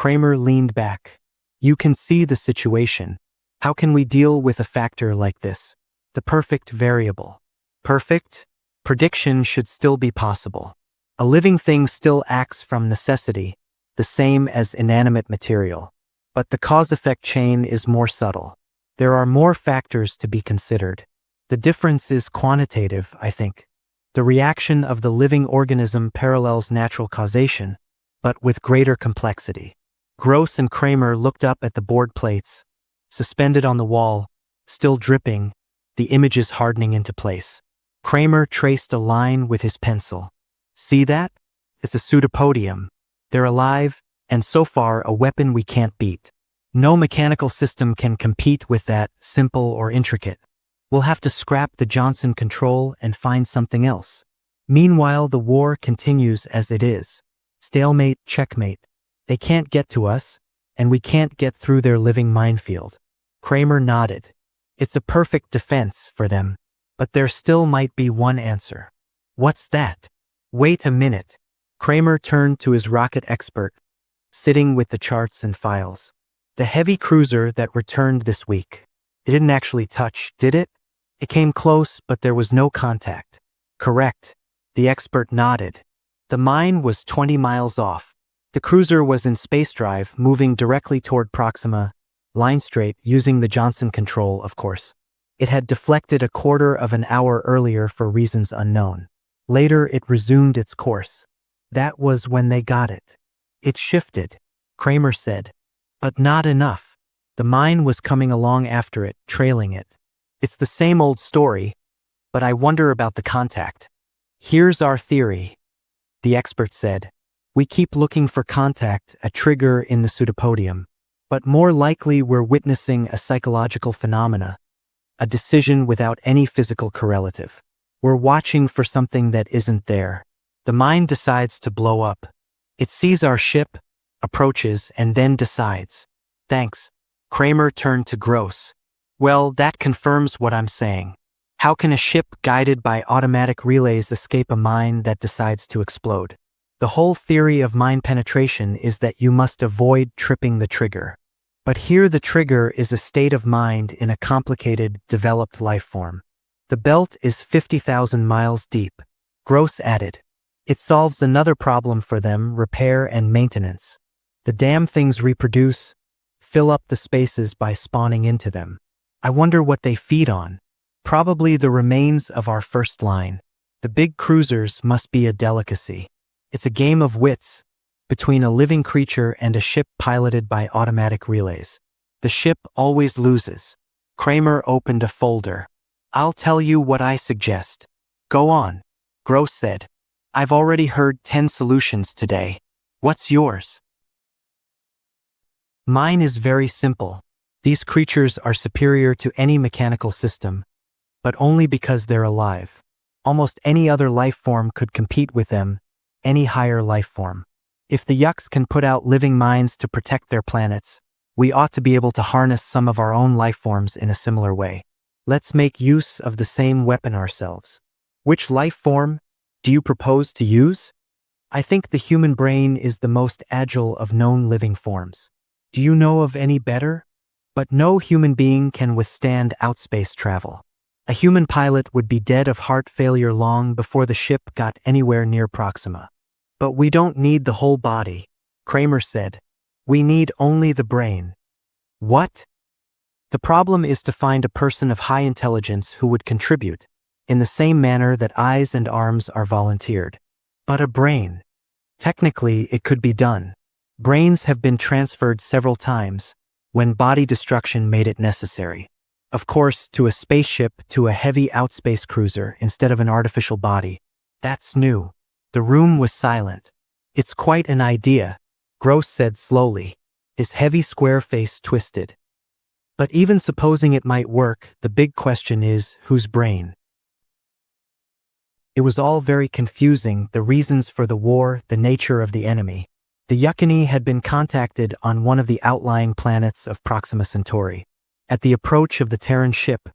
Kramer leaned back. You can see the situation. How can we deal with a factor like this? The perfect variable. Perfect? Prediction should still be possible. A living thing still acts from necessity, the same as inanimate material. But the cause-effect chain is more subtle. There are more factors to be considered. The difference is quantitative, I think. The reaction of the living organism parallels natural causation, but with greater complexity. Gross and Kramer looked up at the board plates, suspended on the wall, still dripping, the images hardening into place. Kramer traced a line with his pencil. See that? It's a pseudopodium. They're alive, and so far a weapon we can't beat. No mechanical system can compete with that, simple or intricate. We'll have to scrap the Johnson control and find something else. Meanwhile, the war continues as it is. Stalemate, checkmate. They can't get to us, and we can't get through their living minefield. Kramer nodded. It's a perfect defense for them, but there still might be one answer. What's that? Wait a minute. Kramer turned to his rocket expert, sitting with the charts and files. The heavy cruiser that returned this week. It didn't actually touch, did it? It came close, but there was no contact. Correct. The expert nodded. The mine was 20 miles off. The cruiser was in space drive, moving directly toward Proxima, line straight, using the Johnson control, of course. It had deflected a quarter of an hour earlier for reasons unknown. Later, it resumed its course. That was when they got it. It shifted, Kramer said. But not enough. The mine was coming along after it, trailing it. It's the same old story, but I wonder about the contact. Here's our theory, the expert said. We keep looking for contact, a trigger in the pseudopodium. But more likely we're witnessing a psychological phenomena, a decision without any physical correlative. We're watching for something that isn't there. The mine decides to blow up. It sees our ship, approaches, and then decides. Thanks. Kramer turned to Gross. Well, that confirms what I'm saying. How can a ship guided by automatic relays escape a mine that decides to explode? The whole theory of mine penetration is that you must avoid tripping the trigger. But here the trigger is a state of mind in a complicated, developed life form. The belt is 50,000 miles deep. Gross added. It solves another problem for them, repair and maintenance. The damn things reproduce, fill up the spaces by spawning into them. I wonder what they feed on. Probably the remains of our first line. The big cruisers must be a delicacy. It's a game of wits between a living creature and a ship piloted by automatic relays. The ship always loses. Kramer opened a folder. I'll tell you what I suggest. Go on, Gross said. I've already heard 10 solutions today. What's yours? Mine is very simple. These creatures are superior to any mechanical system, but only because they're alive. Almost any other life form could compete with them, any higher life form. If the Yucks can put out living mines to protect their planets, we ought to be able to harness some of our own life forms in a similar way. Let's make use of the same weapon ourselves. Which life form do you propose to use? I think the human brain is the most agile of known living forms. Do you know of any better? But no human being can withstand outspace travel. A human pilot would be dead of heart failure long before the ship got anywhere near Proxima. But we don't need the whole body, Kramer said. We need only the brain. What? The problem is to find a person of high intelligence who would contribute, in the same manner that eyes and arms are volunteered. But a brain. Technically, it could be done. Brains have been transferred several times, when body destruction made it necessary. Of course, to a spaceship, to a heavy outspace cruiser instead of an artificial body. That's new. The room was silent. It's quite an idea, Gross said slowly, his heavy square face twisted. But even supposing it might work, the big question is, whose brain? It was all very confusing, the reasons for the war, the nature of the enemy. The Yucini had been contacted on one of the outlying planets of Proxima Centauri. At the approach of the Terran ship,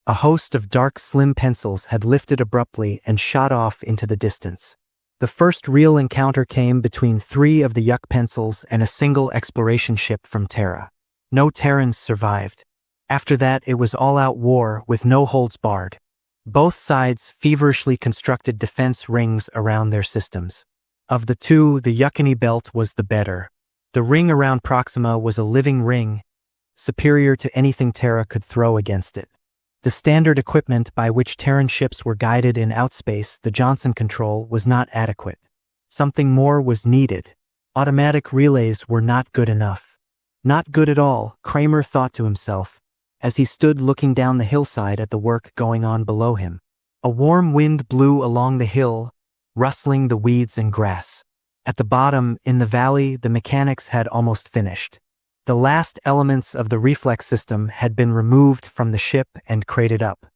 a host of dark slim pencils had lifted abruptly and shot off into the distance. The first real encounter came between 3 of the Yuck pencils and a single exploration ship from Terra. No Terrans survived. After that, it was all-out war with no holds barred. Both sides feverishly constructed defense rings around their systems. Of the 2, the Yuckany belt was the better. The ring around Proxima was a living ring, superior to anything Terra could throw against it. The standard equipment by which Terran ships were guided in outspace, the Johnson control, was not adequate. Something more was needed. Automatic relays were not good enough. Not good at all, Kramer thought to himself, as he stood looking down the hillside at the work going on below him. A warm wind blew along the hill, rustling the weeds and grass. At the bottom, in the valley, the mechanics had almost finished. The last elements of the reflex system had been removed from the ship and crated up.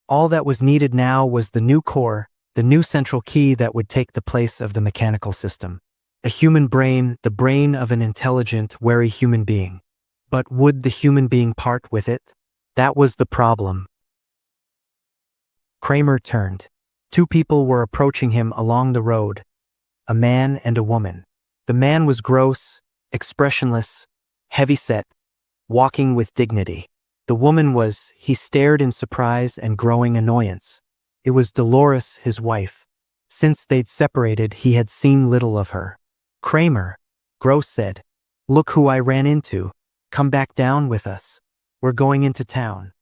All that was needed now was the new core, the new central key that would take the place of the mechanical system. A human brain, the brain of an intelligent, wary human being. But would the human being part with it? That was the problem. Kramer turned. 2 people were approaching him along the road, a man and a woman. The man was gross, expressionless, heavy-set, walking with dignity. The woman was, he stared in surprise and growing annoyance. It was Dolores, his wife. Since they'd separated, he had seen little of her. Kramer, Gross said, "Look who I ran into. Come back down with us. We're going into town."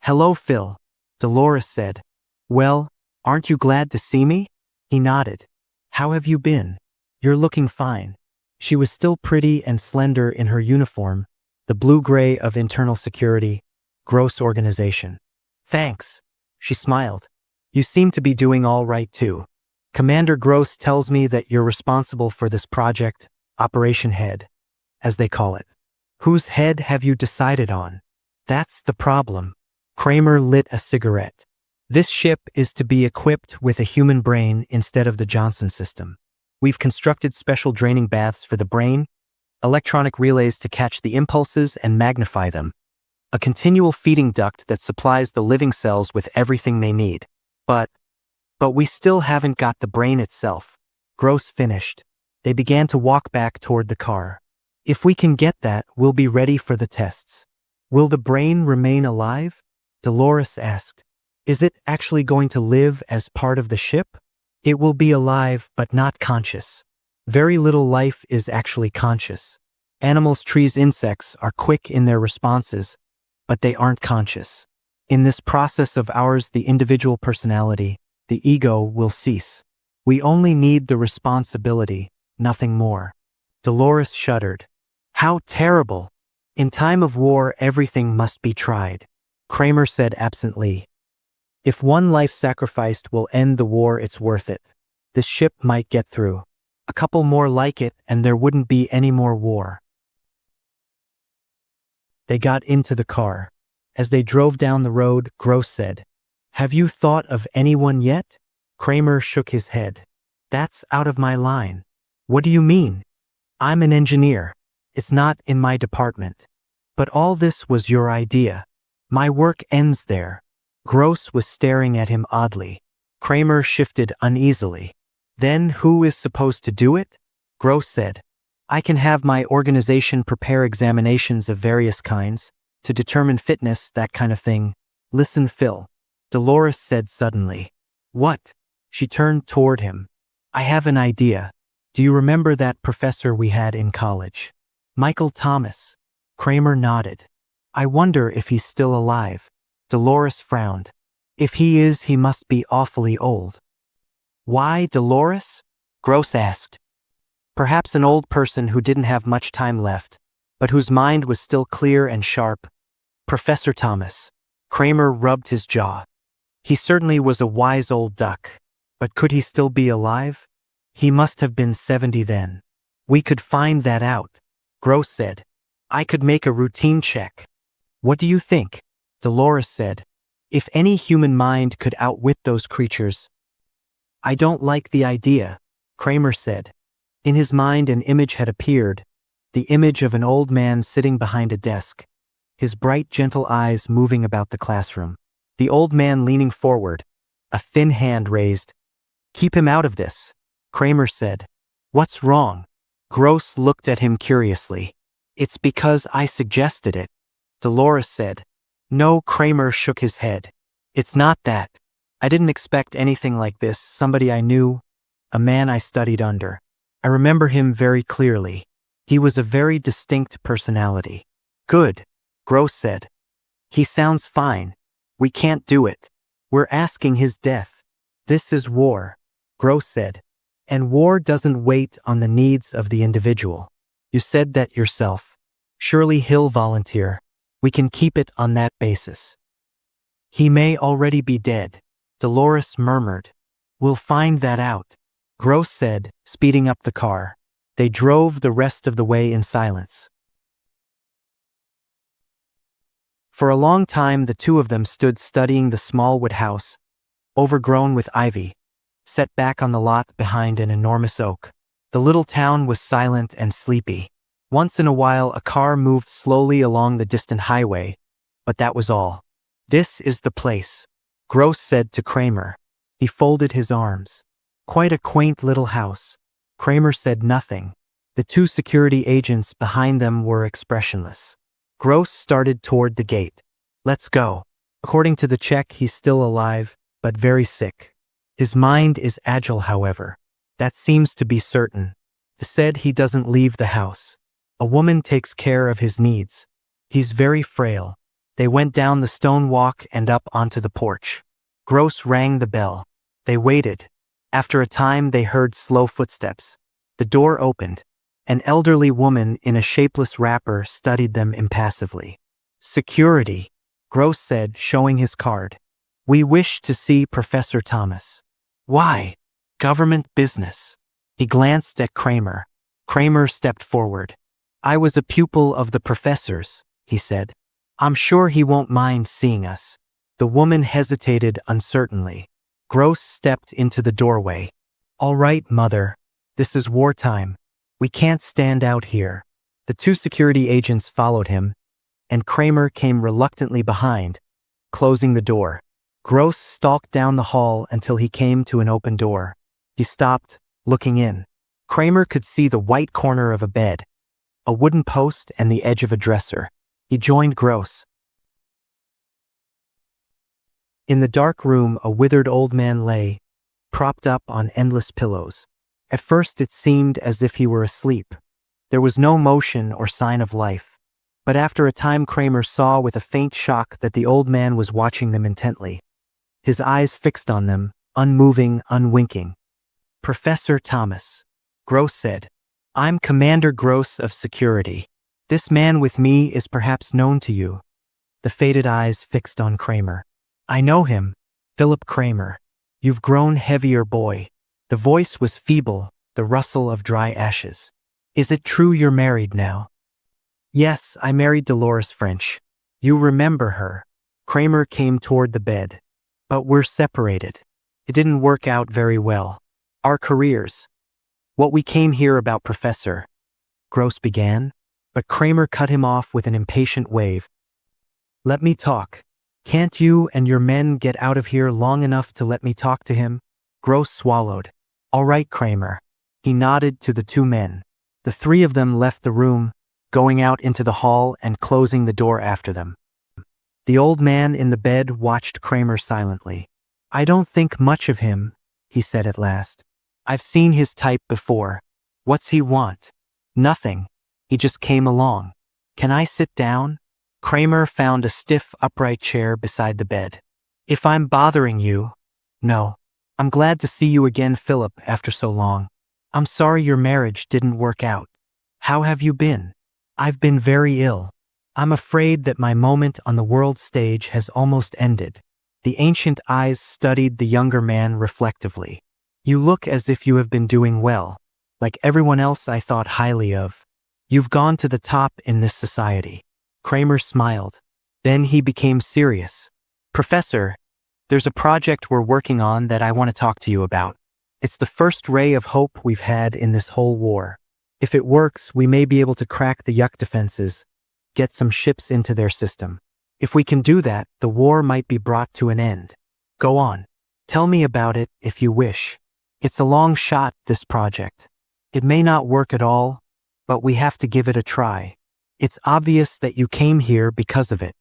"Hello, Phil," Dolores said. "Well, aren't you glad to see me?" He nodded. "How have you been? You're looking fine." She was still pretty and slender in her uniform, the blue-gray of internal security, Gross organization. "Thanks," she smiled. "You seem to be doing all right too. Commander Gross tells me that you're responsible for this project, Operation Head, as they call it. Whose head have you decided on?" "That's the problem." Kramer lit a cigarette. "This ship is to be equipped with a human brain instead of the Johnson system. We've constructed special draining baths for the brain, electronic relays to catch the impulses and magnify them, a continual feeding duct that supplies the living cells with everything they need. But we still haven't got the brain itself." Gross finished. They began to walk back toward the car. "If we can get that, we'll be ready for the tests." "Will the brain remain alive?" Dolores asked. "Is it actually going to live as part of the ship?" "It will be alive, but not conscious. Very little life is actually conscious. Animals, trees, insects are quick in their responses, but they aren't conscious. In this process of ours, the individual personality, the ego, will cease. We only need the responsibility, nothing more." Dolores shuddered. "How terrible! In time of war, everything must be tried." Kramer said absently, "If one life sacrificed will end the war, it's worth it. This ship might get through. A couple more like it, and there wouldn't be any more war." They got into the car. As they drove down the road, Gross said, "Have you thought of anyone yet?" Kramer shook his head. "That's out of my line." "What do you mean?" "I'm an engineer. It's not in my department." "But all this was your idea. My work ends there." Gross was staring at him oddly. Kramer shifted uneasily. "Then who is supposed to do it?" Gross said, "I can have my organization prepare examinations of various kinds, to determine fitness, that kind of thing. Listen, Phil," Dolores said suddenly. "What?" She turned toward him. "I have an idea. Do you remember that professor we had in college? Michael Thomas?" Kramer nodded. "I wonder if he's still alive." Dolores frowned. "If he is, he must be awfully old." "Why, Dolores?" Gross asked. "Perhaps an old person who didn't have much time left, but whose mind was still clear and sharp. Professor Thomas." Kramer rubbed his jaw. "He certainly was a wise old duck. But could he still be alive? He must have been 70 then." "We could find that out," Gross said. "I could make a routine check." "What do you think?" Dolores said. "If any human mind could outwit those creatures." "I don't like the idea," Kramer said. In his mind an image had appeared, the image of an old man sitting behind a desk, his bright, gentle eyes moving about the classroom. The old man leaning forward, a thin hand raised. "Keep him out of this," Kramer said. What's wrong? Gross looked at him curiously. It's because I suggested it. Dolores said. No, Kramer shook his head. It's not that. I didn't expect anything like this. Somebody I knew, a man I studied under. I remember him very clearly. He was a very distinct personality. Good, Gross said. He sounds fine. We can't do it. We're asking his death. This is war, Gross said. And war doesn't wait on the needs of the individual. You said that yourself. Surely he'll volunteer. We can keep it on that basis. He may already be dead, Dolores murmured. We'll find that out, Gross said, speeding up the car. They drove the rest of the way in silence. For a long time the two of them stood studying the small wood house, overgrown with ivy, set back on the lot behind an enormous oak. The little town was silent and sleepy. Once in a while a car moved slowly along the distant highway, but that was all. This is the place, Gross said to Kramer. He folded his arms. Quite a quaint little house. Kramer said nothing. The two security agents behind them were expressionless. Gross started toward the gate. Let's go. According to the check, he's still alive, but very sick. His mind is agile, however. That seems to be certain. He said he doesn't leave the house. A woman takes care of his needs. He's very frail. They went down the stone walk and up onto the porch. Gross rang the bell. They waited. After a time they heard slow footsteps. The door opened. An elderly woman in a shapeless wrapper studied them impassively. Security, Gross said, showing his card. We wish to see Professor Thomas. Why? Government business. He glanced at Kramer. Kramer stepped forward. I was a pupil of the professor's, he said. I'm sure he won't mind seeing us. The woman hesitated uncertainly. Gross stepped into the doorway. All right, mother. This is wartime. We can't stand out here. The two security agents followed him, and Kramer came reluctantly behind, closing the door. Gross stalked down the hall until he came to an open door. He stopped, looking in. Kramer could see the white corner of a bed, a wooden post, and the edge of a dresser. He joined Gross. In the dark room, a withered old man lay, propped up on endless pillows. At first it seemed as if he were asleep. There was no motion or sign of life. But after a time Kramer saw with a faint shock that the old man was watching them intently. His eyes fixed on them, unmoving, unwinking. Professor Thomas, Gross said. I'm Commander Gross of Security. This man with me is perhaps known to you. The faded eyes fixed on Kramer. I know him, Philip Kramer. You've grown heavier, boy. The voice was feeble, the rustle of dry ashes. Is it true you're married now? Yes, I married Dolores French. You remember her. Kramer came toward the bed. But we're separated. It didn't work out very well. Our careers. What we came here about, Professor, Gross began, but Kramer cut him off with an impatient wave. Let me talk. Can't you and your men get out of here long enough to let me talk to him? Gross swallowed. All right, Kramer. He nodded to the two men. The three of them left the room, going out into the hall and closing the door after them. The old man in the bed watched Kramer silently. I don't think much of him, he said at last. I've seen his type before. What's he want? Nothing. He just came along. Can I sit down? Kramer found a stiff, upright chair beside the bed. If I'm bothering you, no. I'm glad to see you again, Philip, after so long. I'm sorry your marriage didn't work out. How have you been? I've been very ill. I'm afraid that my moment on the world stage has almost ended. The ancient eyes studied the younger man reflectively. You look as if you have been doing well, like everyone else I thought highly of. You've gone to the top in this society. Kramer smiled. Then he became serious. Professor, there's a project we're working on that I want to talk to you about. It's the first ray of hope we've had in this whole war. If it works, we may be able to crack the yuck defenses, get some ships into their system. If we can do that, the war might be brought to an end. Go on. Tell me about it if you wish. It's a long shot, this project. It may not work at all, but we have to give it a try. It's obvious that you came here because of it,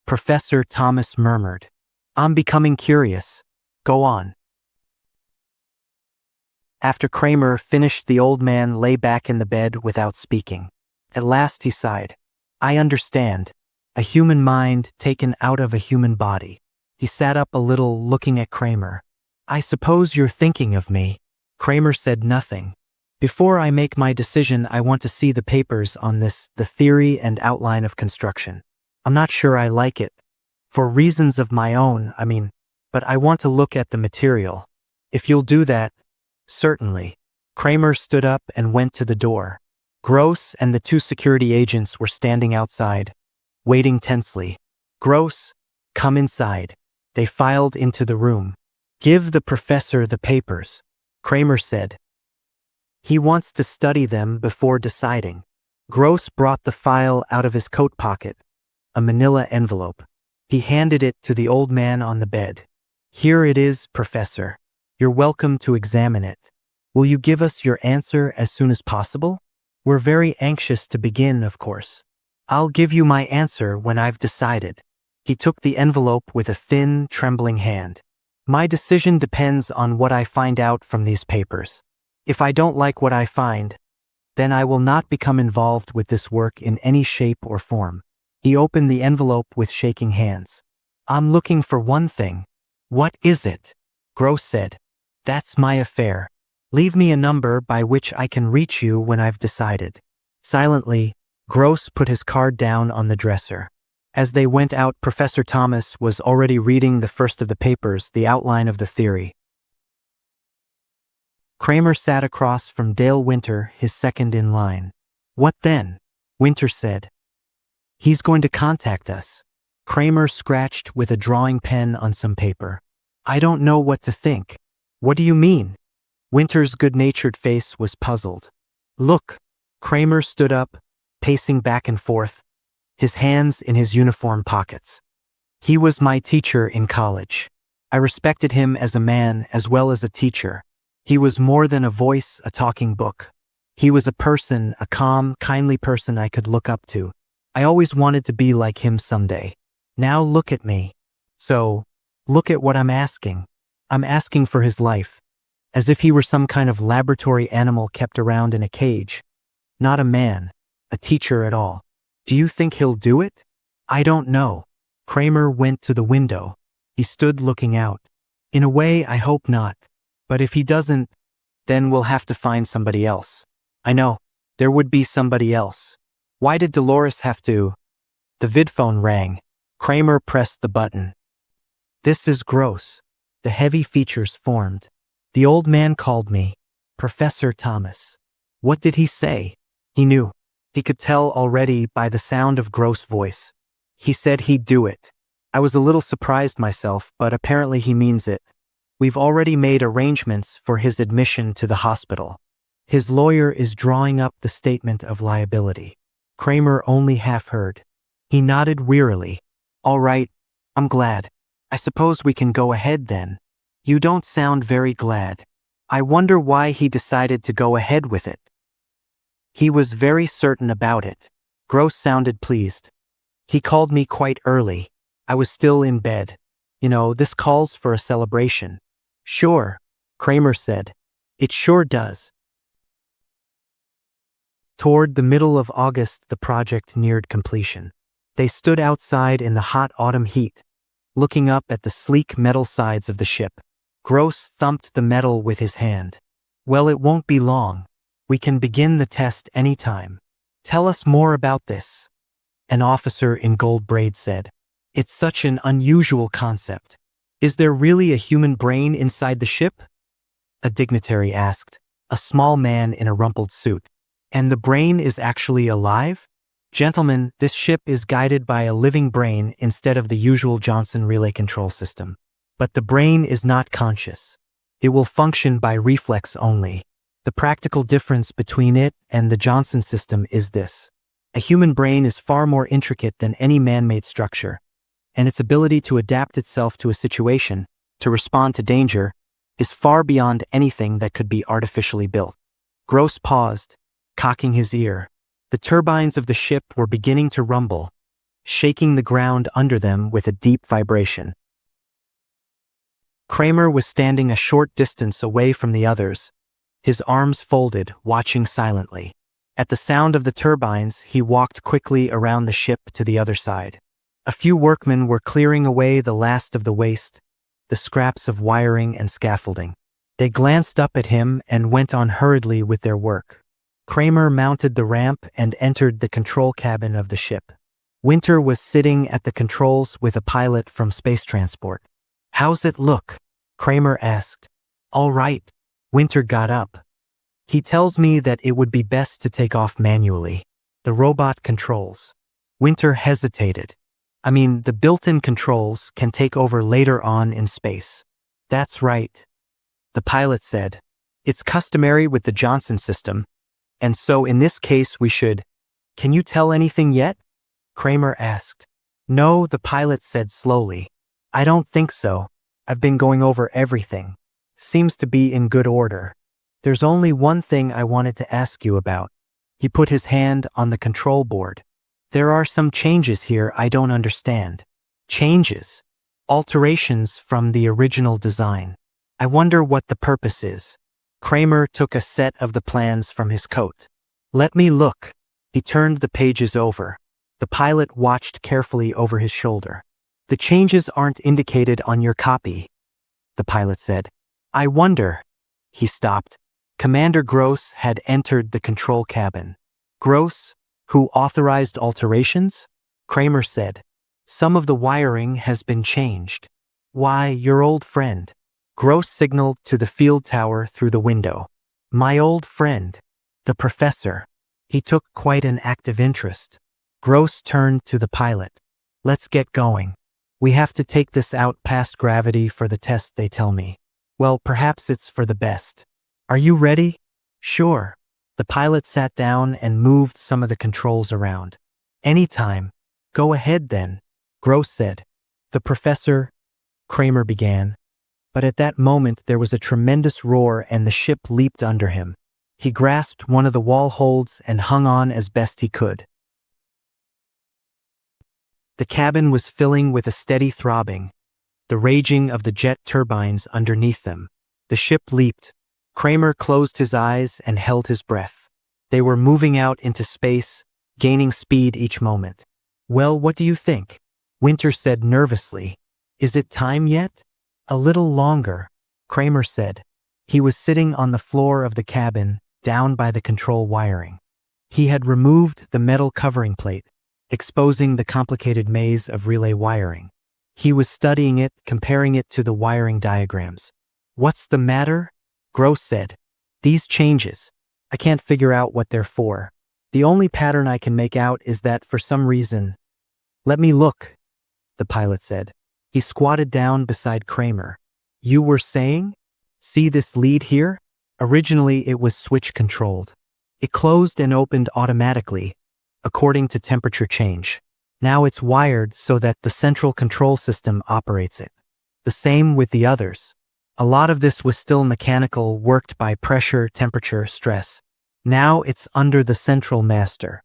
Professor Thomas murmured. I'm becoming curious. Go on. After Kramer finished, the old man lay back in the bed without speaking. At last he sighed. I understand. A human mind taken out of a human body. He sat up a little, looking at Kramer. I suppose you're thinking of me. Kramer said nothing. Before I make my decision, I want to see the papers on this, the theory and outline of construction. I'm not sure I like it. For reasons of my own, but I want to look at the material. If you'll do that, certainly. Kramer stood up and went to the door. Gross and the two security agents were standing outside, waiting tensely. Gross, come inside. They filed into the room. Give the professor the papers, Kramer said. He wants to study them before deciding. Gross brought the file out of his coat pocket, a manila envelope. He handed it to the old man on the bed. Here it is, Professor. You're welcome to examine it. Will you give us your answer as soon as possible? We're very anxious to begin, of course. I'll give you my answer when I've decided. He took the envelope with a thin, trembling hand. My decision depends on what I find out from these papers. If I don't like what I find, then I will not become involved with this work in any shape or form. He opened the envelope with shaking hands. I'm looking for one thing. What is it? Gross said. That's my affair. Leave me a number by which I can reach you when I've decided. Silently, Gross put his card down on the dresser. As they went out, Professor Thomas was already reading the first of the papers, the outline of the theory. Kramer sat across from Dale Winter, his second in line. What then? Winter said. He's going to contact us. Kramer scratched with a drawing pen on some paper. I don't know what to think. What do you mean? Winter's good-natured face was puzzled. Look. Kramer stood up, pacing back and forth, his hands in his uniform pockets. He was my teacher in college. I respected him as a man as well as a teacher. He was more than a voice, a talking book. He was a person, a calm, kindly person I could look up to. I always wanted to be like him someday. Now look at me. So, look at what I'm asking. I'm asking for his life, as if he were some kind of laboratory animal kept around in a cage. Not a man, a teacher at all. Do you think he'll do it? I don't know. Kramer went to the window. He stood looking out. In a way, I hope not. But if he doesn't, then we'll have to find somebody else. I know. There would be somebody else. Why did Dolores have to? The vidphone rang. Kramer pressed the button. This is Gross. The heavy features formed. The old man called me. Professor Thomas. What did he say? He knew. He could tell already by the sound of Gross' voice. He said he'd do it. I was a little surprised myself, but apparently he means it. We've already made arrangements for his admission to the hospital. His lawyer is drawing up the statement of liability. Kramer only half heard. He nodded wearily. All right, I'm glad. I suppose we can go ahead then. You don't sound very glad. I wonder why he decided to go ahead with it. He was very certain about it. Gross sounded pleased. He called me quite early. I was still in bed. This calls for a celebration. Sure, Kramer said. It sure does. Toward the middle of August, the project neared completion. They stood outside in the hot autumn heat, looking up at the sleek metal sides of the ship. Gross thumped the metal with his hand. Well, it won't be long. We can begin the test anytime. Tell us more about this. An officer in gold braid said. It's such an unusual concept. Is there really a human brain inside the ship? A dignitary asked, a small man in a rumpled suit. And the brain is actually alive? Gentlemen, this ship is guided by a living brain instead of the usual Johnson relay control system. But the brain is not conscious. It will function by reflex only. The practical difference between it and the Johnson system is this. A human brain is far more intricate than any man-made structure, and its ability to adapt itself to a situation, to respond to danger, is far beyond anything that could be artificially built. Gross paused, cocking his ear. The turbines of the ship were beginning to rumble, shaking the ground under them with a deep vibration. Kramer was standing a short distance away from the others, his arms folded, watching silently. At the sound of the turbines, he walked quickly around the ship to the other side. A few workmen were clearing away the last of the waste, the scraps of wiring and scaffolding. They glanced up at him and went on hurriedly with their work. Kramer mounted the ramp and entered the control cabin of the ship. Winter was sitting at the controls with a pilot from space transport. "How's it look?" Kramer asked. "All right." Winter got up. "He tells me that it would be best to take off manually. The robot controls." Winter hesitated. "I mean, the built-in controls can take over later on in space." "That's right," the pilot said. "It's customary with the Johnson system, and so in this case we should—" "Can you tell anything yet?" Kramer asked. "No," the pilot said slowly. "I don't think so. I've been going over everything. Seems to be in good order. There's only one thing I wanted to ask you about." He put his hand on the control board. "There are some changes here I don't understand." "Changes?" "Alterations from the original design. I wonder what the purpose is." Kramer took a set of the plans from his coat. "Let me look." He turned the pages over. The pilot watched carefully over his shoulder. "The changes aren't indicated on your copy," the pilot said. "I wonder." He stopped. Commander Gross had entered the control cabin. "Gross, who authorized alterations?" Kramer said. "Some of the wiring has been changed." "Why, your old friend." Gross signaled to the field tower through the window. "My old friend, the professor. He took quite an active interest." Gross turned to the pilot. "Let's get going. We have to take this out past gravity for the test, they tell me. Well, perhaps it's for the best. Are you ready?" "Sure." The pilot sat down and moved some of the controls around. "Anytime." "Go ahead then," Gross said. "The professor," Kramer began. But at that moment there was a tremendous roar and the ship leaped under him. He grasped one of the wall holds and hung on as best he could. The cabin was filling with a steady throbbing, the raging of the jet turbines underneath them. The ship leaped. Kramer closed his eyes and held his breath. They were moving out into space, gaining speed each moment. "Well, what do you think?" Winter said nervously. "Is it time yet?" "A little longer," Kramer said. He was sitting on the floor of the cabin, down by the control wiring. He had removed the metal covering plate, exposing the complicated maze of relay wiring. He was studying it, comparing it to the wiring diagrams. "What's the matter?" Gross said. "These changes. I can't figure out what they're for. The only pattern I can make out is that for some reason—" "Let me look," the pilot said. He squatted down beside Kramer. "You were saying? See this lead here? Originally it was switch controlled. It closed and opened automatically, according to temperature change. Now it's wired so that the central control system operates it. The same with the others. A lot of this was still mechanical, worked by pressure, temperature, stress. Now it's under the central master."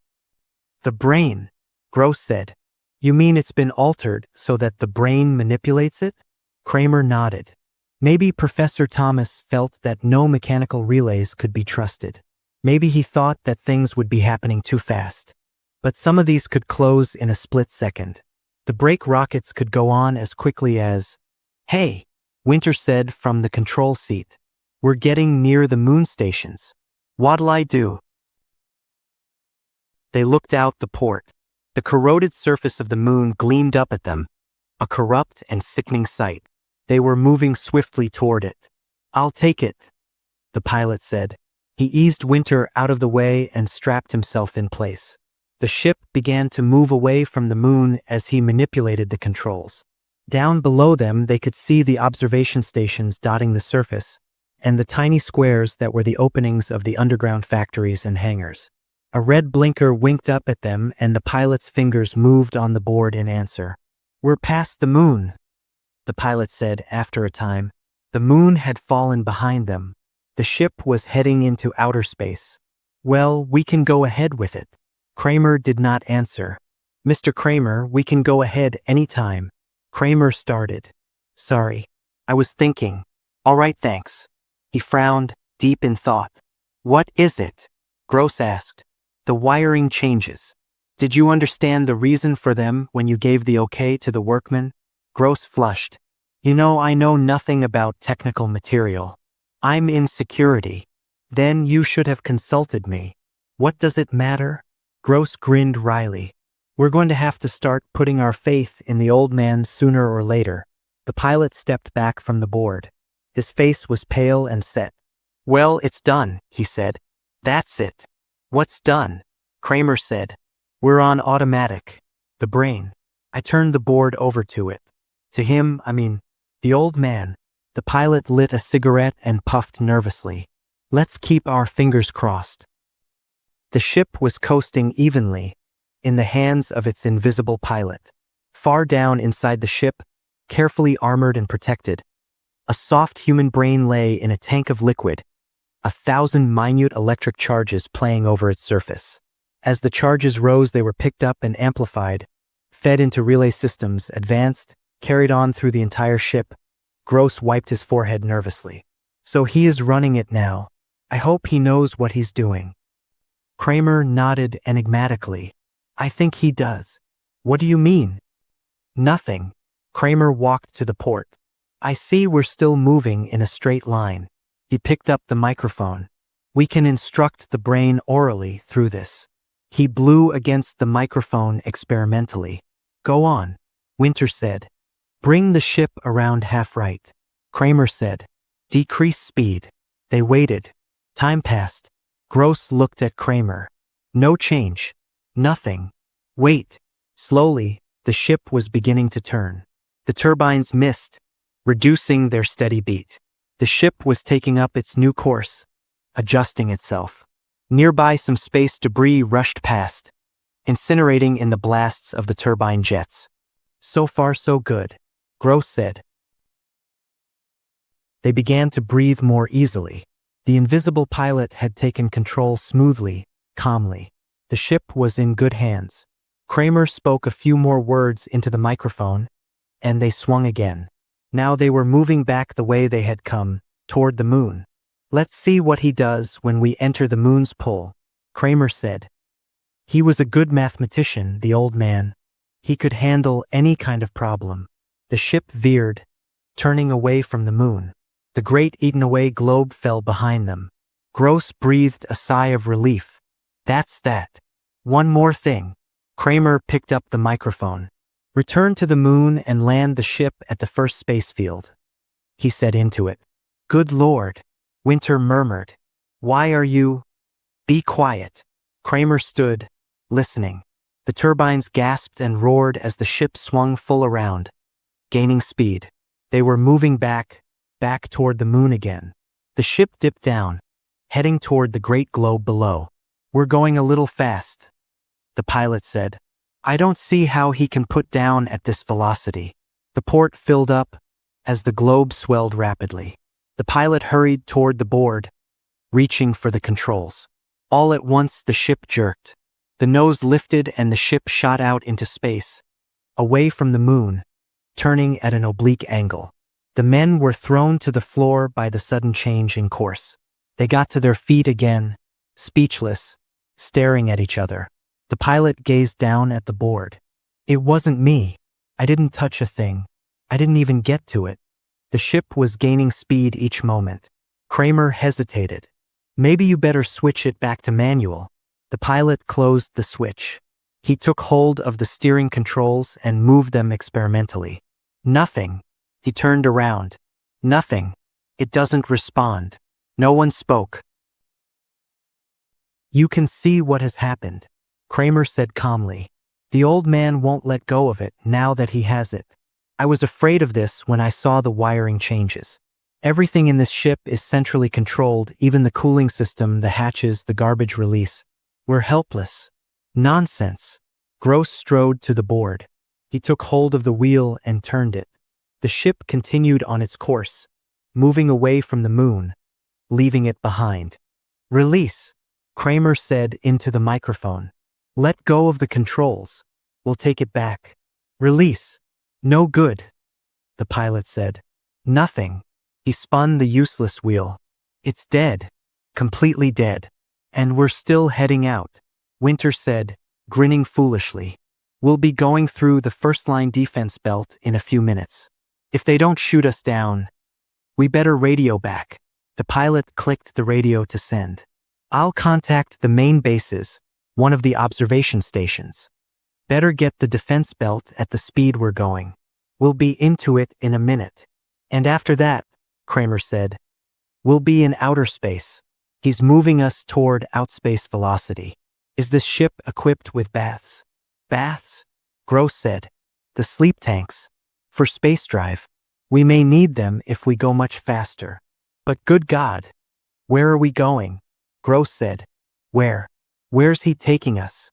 "The brain," Gross said. "You mean it's been altered so that the brain manipulates it?" Kramer nodded. Maybe Professor Thomas felt that no mechanical relays could be trusted. Maybe he thought that things would be happening too fast. But some of these could close in a split second. The brake rockets could go on as quickly as— "Hey," Winter said from the control seat. "We're getting near the moon stations. What'll I do?" They looked out the port. The corroded surface of the moon gleamed up at them, a corrupt and sickening sight. They were moving swiftly toward it. "I'll take it," the pilot said. He eased Winter out of the way and strapped himself in place. The ship began to move away from the moon as he manipulated the controls. Down below them they could see the observation stations dotting the surface, and the tiny squares that were the openings of the underground factories and hangars. A red blinker winked up at them and the pilot's fingers moved on the board in answer. "We're past the moon," the pilot said after a time. The The moon had fallen behind them. The ship was heading into outer space. "Well, we can go ahead with it." Kramer did not answer. "Mr. Kramer, we can go ahead anytime." Kramer started. "Sorry, I was thinking." "All right, thanks." He frowned, deep in thought. "What is it?" Gross asked. "The wiring changes. Did you understand the reason for them when you gave the okay to the workmen?" Gross flushed. "You know, I know nothing about technical material. I'm in security." "Then you should have consulted me." "What does it matter?" Gross grinned wryly. "We're going to have to start putting our faith in the old man sooner or later." The pilot stepped back from the board. His face was pale and set. "Well, it's done," he said. "That's it." "What's done?" Kramer said. "We're on automatic." The brain. I turned the board over to it. To him, the old man. The pilot lit a cigarette and puffed nervously. "Let's keep our fingers crossed." The ship was coasting evenly, in the hands of its invisible pilot. Far down inside the ship, carefully armored and protected, a soft human brain lay in a tank of liquid, 1,000 minute electric charges playing over its surface. As the charges rose, they were picked up and amplified, fed into relay systems, advanced, carried on through the entire ship. Gross wiped his forehead nervously. "So he is running it now. I hope he knows what he's doing." Kramer nodded enigmatically. "I think he does." "What do you mean?" "Nothing." Kramer walked to the port. "I see we're still moving in a straight line." He picked up the microphone. "We can instruct the brain orally through this." He blew against the microphone experimentally. "Go on," Winter said. "Bring the ship around half right." Kramer said. "Decrease speed." They waited. Time passed. Gross looked at Kramer. "No change. Nothing." "Wait." Slowly, the ship was beginning to turn. The turbines missed, reducing their steady beat. The ship was taking up its new course, adjusting itself. Nearby, some space debris rushed past, incinerating in the blasts of the turbine jets. "So far, so good," Gross said. They began to breathe more easily. The invisible pilot had taken control smoothly, calmly. The ship was in good hands. Kramer spoke a few more words into the microphone, and they swung again. Now they were moving back the way they had come, toward the moon. "Let's see what he does when we enter the moon's pull," Kramer said. He was a good mathematician, the old man. He could handle any kind of problem. The ship veered, turning away from the moon. The great eaten-away globe fell behind them. Gross breathed a sigh of relief. "That's that." "One more thing." Kramer picked up the microphone. "Return to the moon and land the ship at the first space field," he said into it. "Good Lord," Winter murmured. "Why are you—" "Be quiet." Kramer stood, listening. The turbines gasped and roared as the ship swung full around, gaining speed. They were moving back toward the moon again. The ship dipped down, heading toward the great globe below. "We're going a little fast," the pilot said. "I don't see how he can put down at this velocity." The port filled up as the globe swelled rapidly. The pilot hurried toward the board, reaching for the controls. All at once the ship jerked. The nose lifted and the ship shot out into space, away from the moon, turning at an oblique angle. The men were thrown to the floor by the sudden change in course. They got to their feet again, speechless, staring at each other. The pilot gazed down at the board. "It wasn't me. I didn't touch a thing. I didn't even get to it." The ship was gaining speed each moment. Kramer hesitated. "Maybe you better switch it back to manual." The pilot closed the switch. He took hold of the steering controls and moved them experimentally. "Nothing." He turned around. "Nothing. It doesn't respond." No one spoke. "You can see what has happened," Kramer said calmly. "The old man won't let go of it now that he has it. I was afraid of this when I saw the wiring changes. Everything in this ship is centrally controlled, even the cooling system, the hatches, the garbage release. We're helpless." "Nonsense." Gross strode to the board. He took hold of the wheel and turned it. The ship continued on its course, moving away from the moon, leaving it behind. Release, Kramer said into the microphone. Let go of the controls. We'll take it back. Release. No good, the pilot said. Nothing. He spun the useless wheel. It's dead. Completely dead. And we're still heading out, Winter said, grinning foolishly. We'll be going through the first-line defense belt in a few minutes. If they don't shoot us down, we better radio back. The pilot clicked the radio to send. I'll contact the main bases, one of the observation stations. Better get the defense belt at the speed we're going. We'll be into it in a minute. And after that, Kramer said, we'll be in outer space. He's moving us toward outspace velocity. Is this ship equipped with baths? Baths? Gross said. The sleep tanks. For space drive. We may need them if we go much faster. But good God. Where are we going? Gross said. Where? Where's he taking us?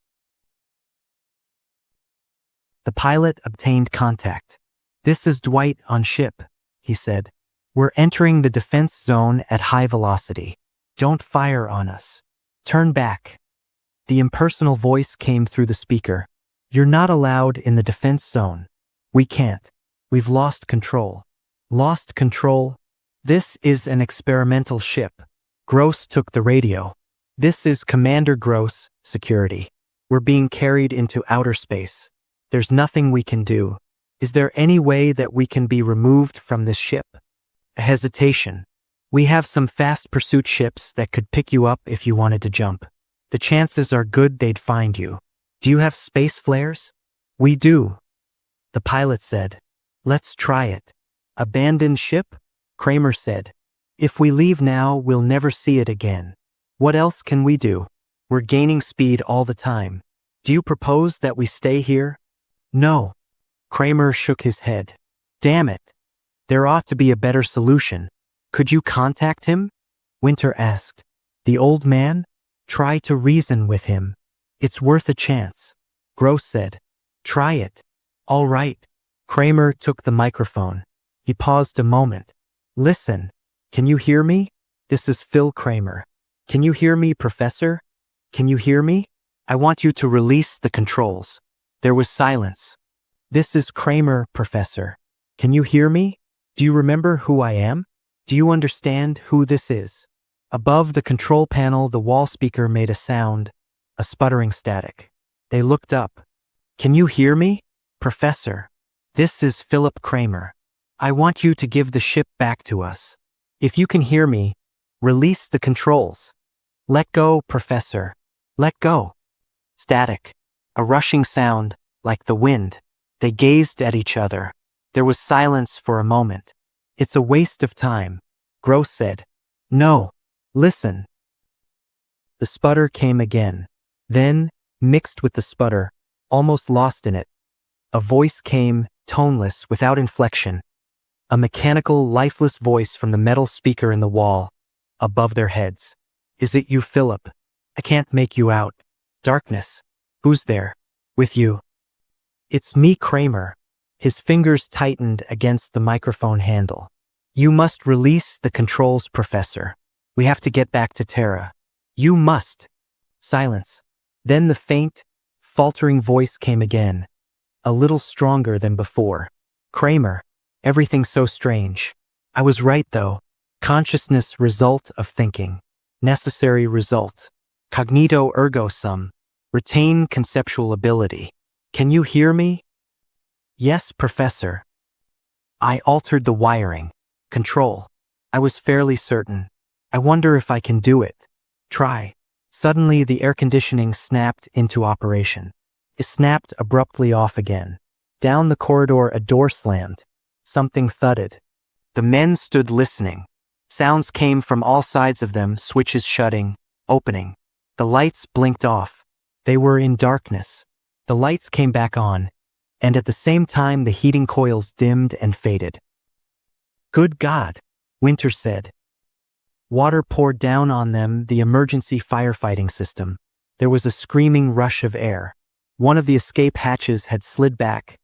The pilot obtained contact. This is Dwight on ship, he said. We're entering the defense zone at high velocity. Don't fire on us. Turn back. The impersonal voice came through the speaker. You're not allowed in the defense zone. We can't. We've lost control. Lost control? This is an experimental ship. Gross took the radio. This is Commander Gross, security. We're being carried into outer space. There's nothing we can do. Is there any way that we can be removed from this ship? A hesitation. We have some fast pursuit ships that could pick you up if you wanted to jump. The chances are good they'd find you. Do you have space flares? We do, the pilot said. Let's try it. Abandoned ship? Kramer said. If we leave now, we'll never see it again. What else can we do? We're gaining speed all the time. Do you propose that we stay here? No. Kramer shook his head. Damn it. There ought to be a better solution. Could you contact him? Winter asked. The old man? Try to reason with him. It's worth a chance. Gross said. Try it. All right. Kramer took the microphone. He paused a moment. Listen. Can you hear me? This is Phil Kramer. Can you hear me, Professor? Can you hear me? I want you to release the controls. There was silence. This is Kramer, Professor. Can you hear me? Do you remember who I am? Do you understand who this is? Above the control panel, the wall speaker made a sound, a sputtering static. They looked up. Can you hear me? Professor. This is Philip Kramer. I want you to give the ship back to us. If you can hear me, release the controls. Let go, Professor. Let go. Static. A rushing sound, like the wind. They gazed at each other. There was silence for a moment. It's a waste of time, Gross said. No. Listen. The sputter came again. Then, mixed with the sputter, almost lost in it, a voice came, toneless, without inflection. A mechanical, lifeless voice from the metal speaker in the wall, above their heads. Is it you, Philip? I can't make you out. Darkness. Who's there? With you? It's me, Kramer. His fingers tightened against the microphone handle. You must release the controls, Professor. We have to get back to Terra. You must. Silence. Then the faint, faltering voice came again, a little stronger than before. Kramer. Everything's so strange. I was right, though. Consciousness, result of thinking. Necessary result. Cognito ergo sum. Retain conceptual ability. Can you hear me? Yes, Professor. I altered the wiring. Control. I was fairly certain. I wonder if I can do it. Try. Suddenly the air conditioning snapped into operation. It snapped abruptly off again. Down the corridor a door slammed. Something thudded. The men stood listening. Sounds came from all sides of them, switches shutting, opening. The lights blinked off. They were in darkness. The lights came back on, and at the same time the heating coils dimmed and faded. Good God, Winter said. Water poured down on them, the emergency firefighting system. There was a screaming rush of air. One of the escape hatches had slid back,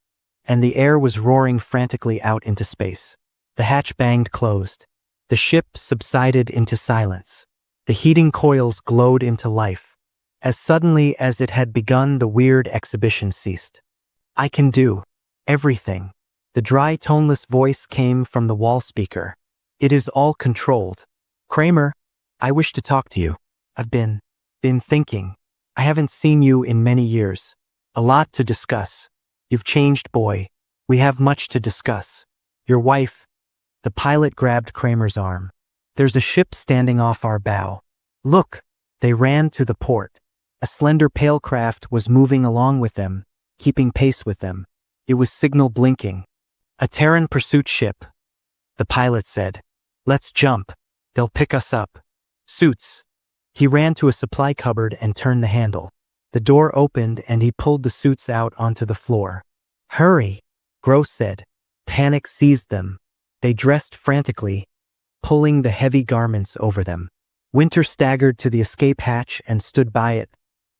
and the air was roaring frantically out into space. The hatch banged closed. The ship subsided into silence. The heating coils glowed into life. As suddenly as it had begun, the weird exhibition ceased. I can do everything. The dry, toneless voice came from the wall speaker. It is all controlled. Kramer, I wish to talk to you. I've been thinking. I haven't seen you in many years. A lot to discuss. You've changed, boy. We have much to discuss. Your wife. The pilot grabbed Kramer's arm. There's a ship standing off our bow. Look. They ran to the port. A slender pale craft was moving along with them, keeping pace with them. It was signal blinking. A Terran pursuit ship. The pilot said. Let's jump. They'll pick us up. Suits. He ran to a supply cupboard and turned the handle. The door opened and he pulled the suits out onto the floor. Hurry, Gross said. Panic seized them. They dressed frantically, pulling the heavy garments over them. Winter staggered to the escape hatch and stood by it,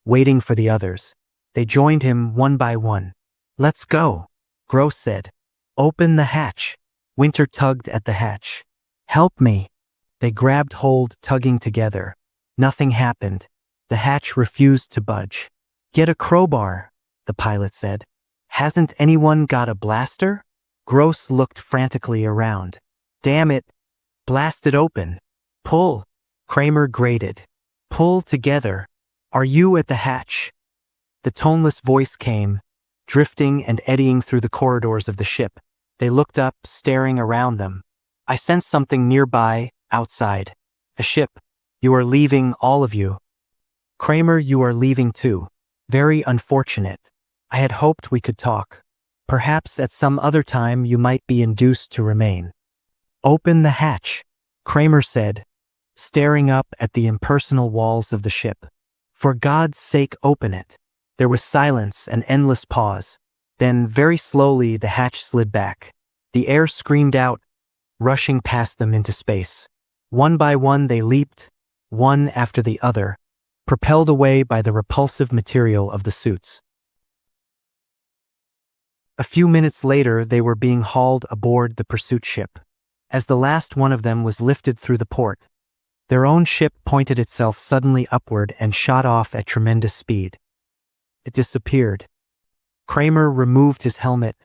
waiting for the others. They joined him one by one. Let's go, Gross said. Open the hatch. Winter tugged at the hatch. Help me. They grabbed hold, tugging together. Nothing happened. The hatch refused to budge. Get a crowbar, the pilot said. Hasn't anyone got a blaster? Gross looked frantically around. Damn it. Blast it open. Pull. Kramer grated. Pull together. Are you at the hatch? The toneless voice came, drifting and eddying through the corridors of the ship. They looked up, staring around them. I sensed something nearby, outside. A ship. You are leaving, all of you. Kramer, you are leaving too. Very unfortunate. I had hoped we could talk. Perhaps at some other time you might be induced to remain. Open the hatch, Kramer said, staring up at the impersonal walls of the ship. For God's sake, open it. There was silence, an endless pause. Then, very slowly, the hatch slid back. The air screamed out, rushing past them into space. One by one they leaped, one after the other, propelled away by the repulsive material of the suits. A few minutes later, they were being hauled aboard the pursuit ship. As the last one of them was lifted through the port, their own ship pointed itself suddenly upward and shot off at tremendous speed. It disappeared. Kramer removed his helmet,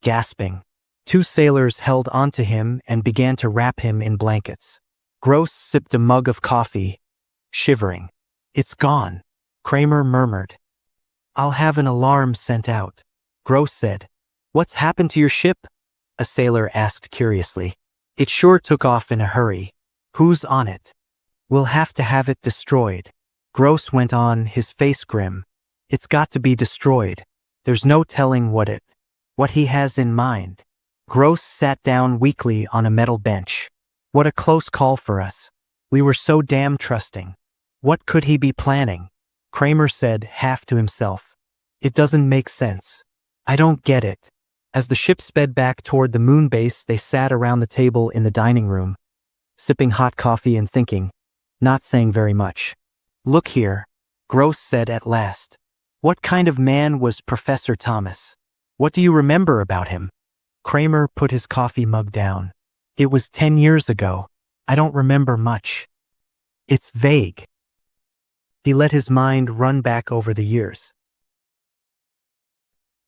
gasping. Two sailors held onto him and began to wrap him in blankets. Gross sipped a mug of coffee, shivering. It's gone, Kramer murmured. I'll have an alarm sent out, Gross said. What's happened to your ship? A sailor asked curiously. It sure took off in a hurry. Who's on it? We'll have to have it destroyed. Gross went on, his face grim. It's got to be destroyed. There's no telling what he has in mind. Gross sat down weakly on a metal bench. What a close call for us. We were so damn trusting. What could he be planning? Kramer said, half to himself. It doesn't make sense. I don't get it. As the ship sped back toward the moon base, they sat around the table in the dining room, sipping hot coffee and thinking, not saying very much. Look here, Gross said at last. What kind of man was Professor Thomas? What do you remember about him? Kramer put his coffee mug down. It was 10 years ago. I don't remember much. It's vague. He let his mind run back over the years.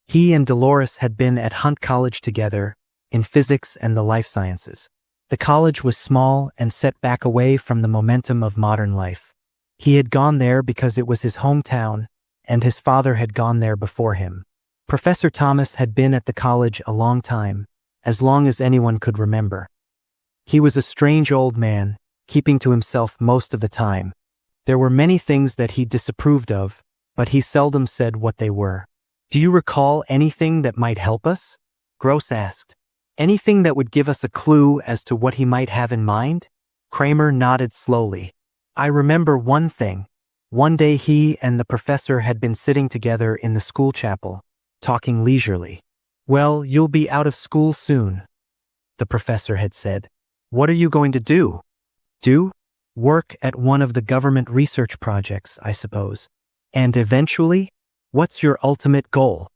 He and Dolores had been at Hunt College together, in physics and the life sciences. The college was small and set back away from the momentum of modern life. He had gone there because it was his hometown, and his father had gone there before him. Professor Thomas had been at the college a long time, as long as anyone could remember. He was a strange old man, keeping to himself most of the time. There were many things that he disapproved of, but he seldom said what they were. Do you recall anything that might help us? Gross asked. Anything that would give us a clue as to what he might have in mind? Kramer nodded slowly. I remember one thing. One day he and the professor had been sitting together in the school chapel, talking leisurely. Well, you'll be out of school soon, the professor had said. What are you going to do? Do? Work at one of the government research projects, I suppose. And eventually? What's your ultimate goal?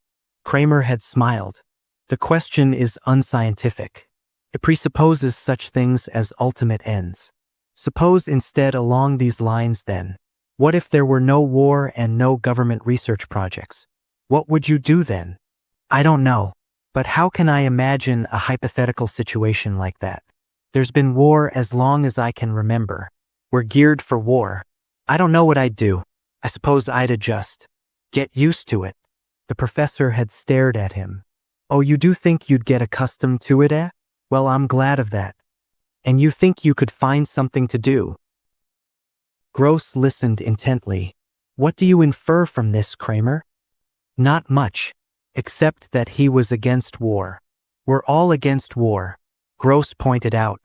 Kramer had smiled. The question is unscientific. It presupposes such things as ultimate ends. Suppose instead along these lines then. What if there were no war and no government research projects? What would you do then? I don't know. But how can I imagine a hypothetical situation like that? There's been war as long as I can remember. We're geared for war. I don't know what I'd do. I suppose I'd adjust. Get used to it. The professor had stared at him. Oh, you do think you'd get accustomed to it, eh? Well, I'm glad of that. And you think you could find something to do? Gross listened intently. What do you infer from this, Kramer? Not much, except that he was against war. We're all against war, Gross pointed out.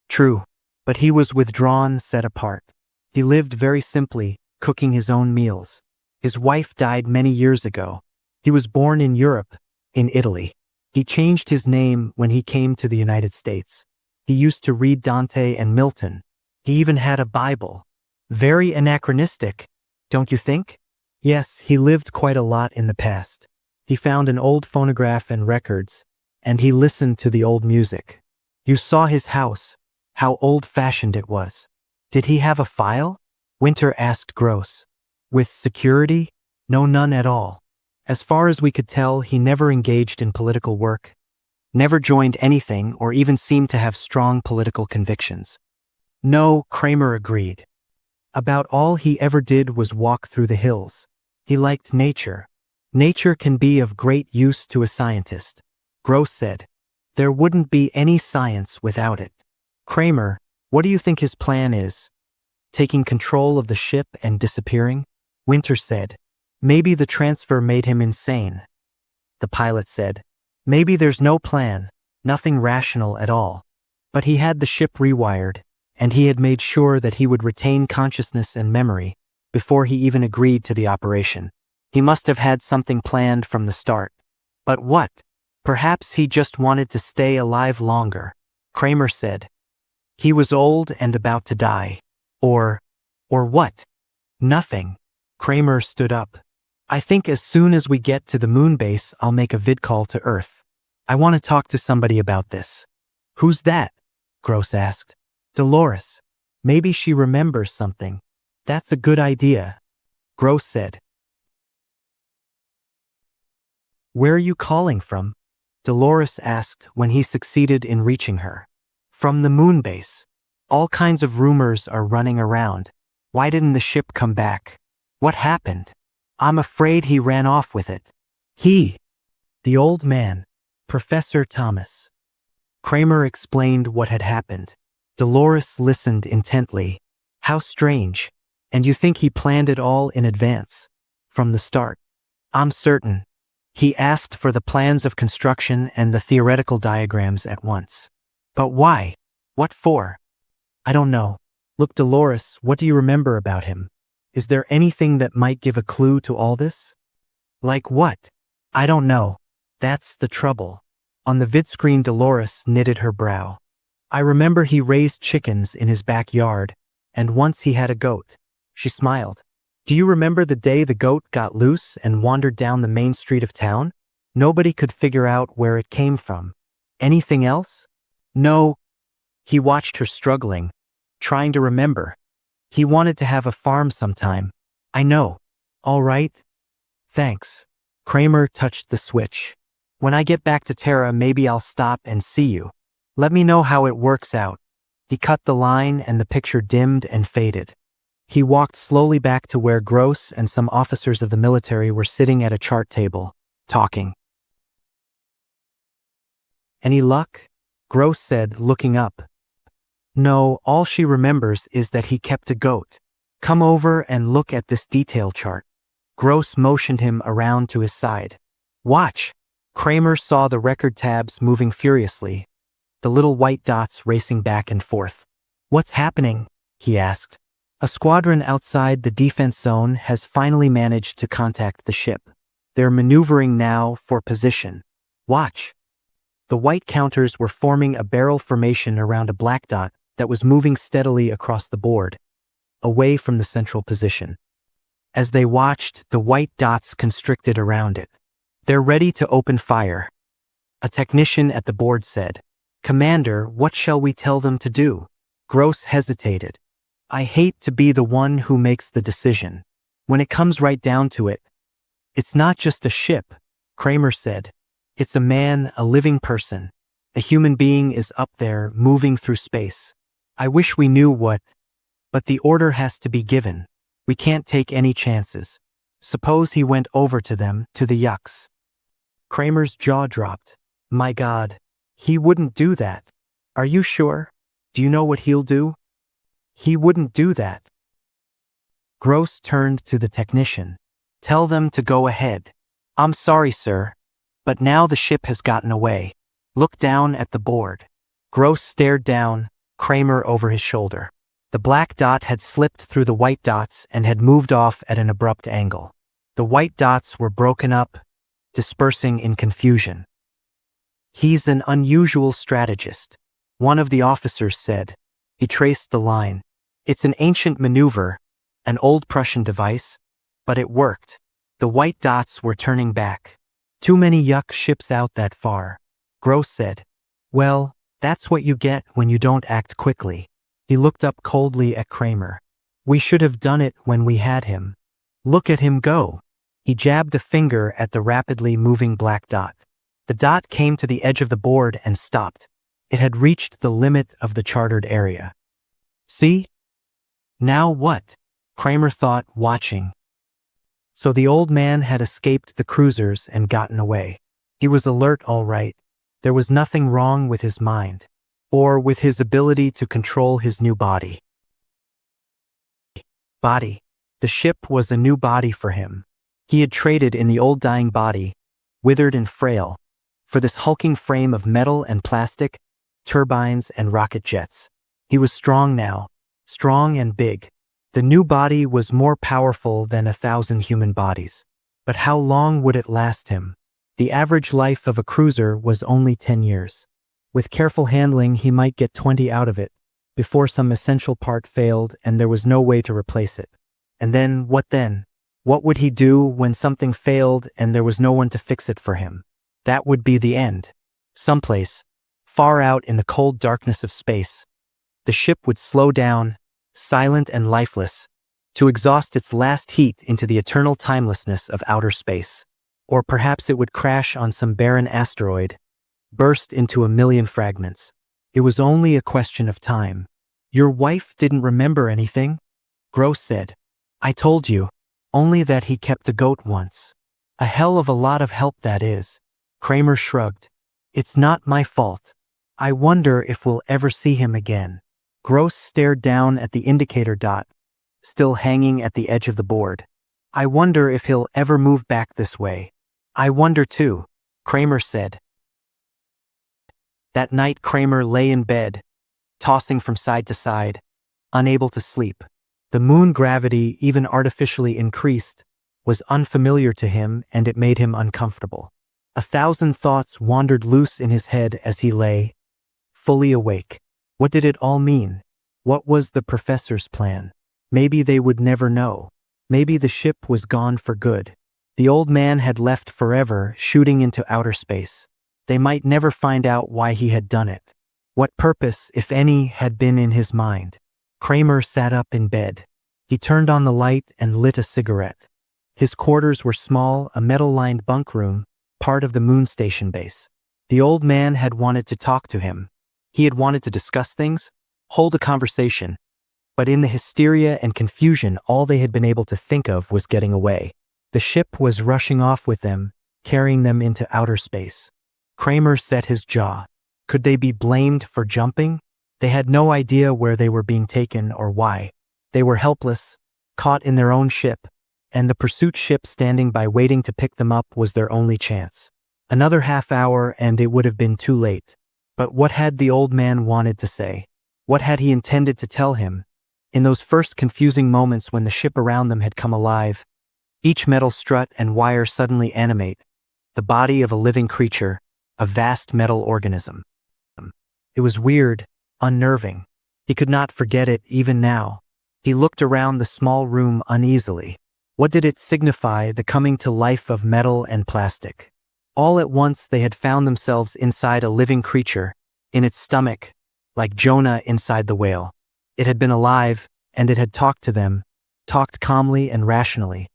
True, but he was withdrawn, set apart. He lived very simply, cooking his own meals. His wife died many years ago. He was born in Europe, in Italy. He changed his name when he came to the United States. He used to read Dante and Milton. He even had a Bible. Very anachronistic, don't you think? Yes, he lived quite a lot in the past. He found an old phonograph and records, and he listened to the old music. You saw his house, how old-fashioned it was. Did he have a file? Winter asked Gross. With security? No, none at all. As far as we could tell, he never engaged in political work, never joined anything or even seemed to have strong political convictions. No, Kramer agreed. About all he ever did was walk through the hills. He liked nature. Nature can be of great use to a scientist, Gross said. There wouldn't be any science without it. Kramer, what do you think his plan is? Taking control of the ship and disappearing? Winter said. Maybe the transfer made him insane. The pilot said. Maybe there's no plan, nothing rational at all. But he had the ship rewired, and he had made sure that he would retain consciousness and memory before he even agreed to the operation. He must have had something planned from the start. But what? Perhaps he just wanted to stay alive longer, Kramer said. He was old and about to die. Or what? Nothing. Kramer stood up. I think as soon as we get to the moon base, I'll make a vidcall to Earth. I want to talk to somebody about this. Who's that? Gross asked. Dolores. Maybe she remembers something. That's a good idea, Gross said. Where are you calling from? Dolores asked when he succeeded in reaching her. From the moon base. All kinds of rumors are running around. Why didn't the ship come back? What happened? I'm afraid he ran off with it. He. The old man. Professor Thomas. Kramer explained what had happened. Dolores listened intently. How strange. And you think he planned it all in advance? From the start? I'm certain. He asked for the plans of construction and the theoretical diagrams at once. But why? What for? I don't know. Look, Dolores, what do you remember about him? Is there anything that might give a clue to all this? Like what? I don't know. That's the trouble. On the vidscreen, Dolores knitted her brow. I remember he raised chickens in his backyard, and once he had a goat. She smiled. Do you remember the day the goat got loose and wandered down the main street of town? Nobody could figure out where it came from. Anything else? No. He watched her struggling, trying to remember. He wanted to have a farm sometime. I know. All right. Thanks. Kramer touched the switch. When I get back to Terra, maybe I'll stop and see you. Let me know how it works out. He cut the line and the picture dimmed and faded. He walked slowly back to where Gross and some officers of the military were sitting at a chart table, talking. Any luck? Gross said, looking up. No, all she remembers is that he kept a goat. Come over and look at this detail chart. Gross motioned him around to his side. Watch. Kramer saw the record tabs moving furiously, the little white dots racing back and forth. What's happening? He asked. A squadron outside the defense zone has finally managed to contact the ship. They're maneuvering now for position. Watch. The white counters were forming a barrel formation around a black dot that was moving steadily across the board, away from the central position. As they watched, the white dots constricted around it. They're ready to open fire, a technician at the board said. "Commander, what shall we tell them to do?" Gross hesitated. "I hate to be the one who makes the decision. When it comes right down to it, it's not just a ship," Kramer said. "It's a man, a living person. A human being is up there, moving through space. I wish we knew what, but the order has to be given. We can't take any chances. Suppose he went over to them, to the yucks." Kramer's jaw dropped. "My God, he wouldn't do that. Are you sure? Do you know what he'll do?" "He wouldn't do that." Gross turned to the technician. "Tell them to go ahead." "I'm sorry, sir, but now the ship has gotten away. Look down at the board." Gross stared down, Kramer over his shoulder. The black dot had slipped through the white dots and had moved off at an abrupt angle. The white dots were broken up, dispersing in confusion. "He's an unusual strategist," one of the officers said. He traced the line. "It's an ancient maneuver, an old Prussian device, but it worked." The white dots were turning back. "Too many yuck ships out that far," Gross said. "Well, that's what you get when you don't act quickly." He looked up coldly at Kramer. "We should have done it when we had him. Look at him go." He jabbed a finger at the rapidly moving black dot. The dot came to the edge of the board and stopped. It had reached the limit of the chartered area. "See? Now what?" Kramer thought, watching. So the old man had escaped the cruisers and gotten away. He was alert, all right. There was nothing wrong with his mind, or with his ability to control his new body. The ship was a new body for him. He had traded in the old dying body, withered and frail, for this hulking frame of metal and plastic, turbines and rocket jets. He was strong now, strong and big. The new body was more powerful than 1,000 human bodies. But how long would it last him? The average life of a cruiser was only 10 years. With careful handling, he might get 20 out of it, before some essential part failed and there was no way to replace it. And then, what then? What would he do when something failed and there was no one to fix it for him? That would be the end. Someplace, far out in the cold darkness of space, the ship would slow down, silent and lifeless, to exhaust its last heat into the eternal timelessness of outer space. Or perhaps it would crash on some barren asteroid, burst into a million fragments. It was only a question of time. "Your wife didn't remember anything?" Gross said. "I told you, only that he kept a goat once. A hell of a lot of help, that is." Kramer shrugged. "It's not my fault. I wonder if we'll ever see him again." Gross stared down at the indicator dot, still hanging at the edge of the board. "I wonder if he'll ever move back this way." "I wonder too," Kramer said. That night Kramer lay in bed, tossing from side to side, unable to sleep. The moon gravity, even artificially increased, was unfamiliar to him and it made him uncomfortable. 1,000 thoughts wandered loose in his head as he lay, fully awake. What did it all mean? What was the professor's plan? Maybe they would never know. Maybe the ship was gone for good. The old man had left forever, shooting into outer space. They might never find out why he had done it. What purpose, if any, had been in his mind? Kramer sat up in bed. He turned on the light and lit a cigarette. His quarters were small, a metal-lined bunk room, part of the moon station base. The old man had wanted to talk to him. He had wanted to discuss things, hold a conversation. But in the hysteria and confusion, all they had been able to think of was getting away. The ship was rushing off with them, carrying them into outer space. Kramer set his jaw. Could they be blamed for jumping? They had no idea where they were being taken or why. They were helpless, caught in their own ship, and the pursuit ship standing by waiting to pick them up was their only chance. Another half hour and it would have been too late. But what had the old man wanted to say? What had he intended to tell him? In those first confusing moments when the ship around them had come alive, each metal strut and wire suddenly animate, the body of a living creature, a vast metal organism. It was weird, unnerving. He could not forget it even now. He looked around the small room uneasily. What did it signify, the coming to life of metal and plastic? All at once they had found themselves inside a living creature, in its stomach, like Jonah inside the whale. It had been alive, and it had talked to them, talked calmly and rationally,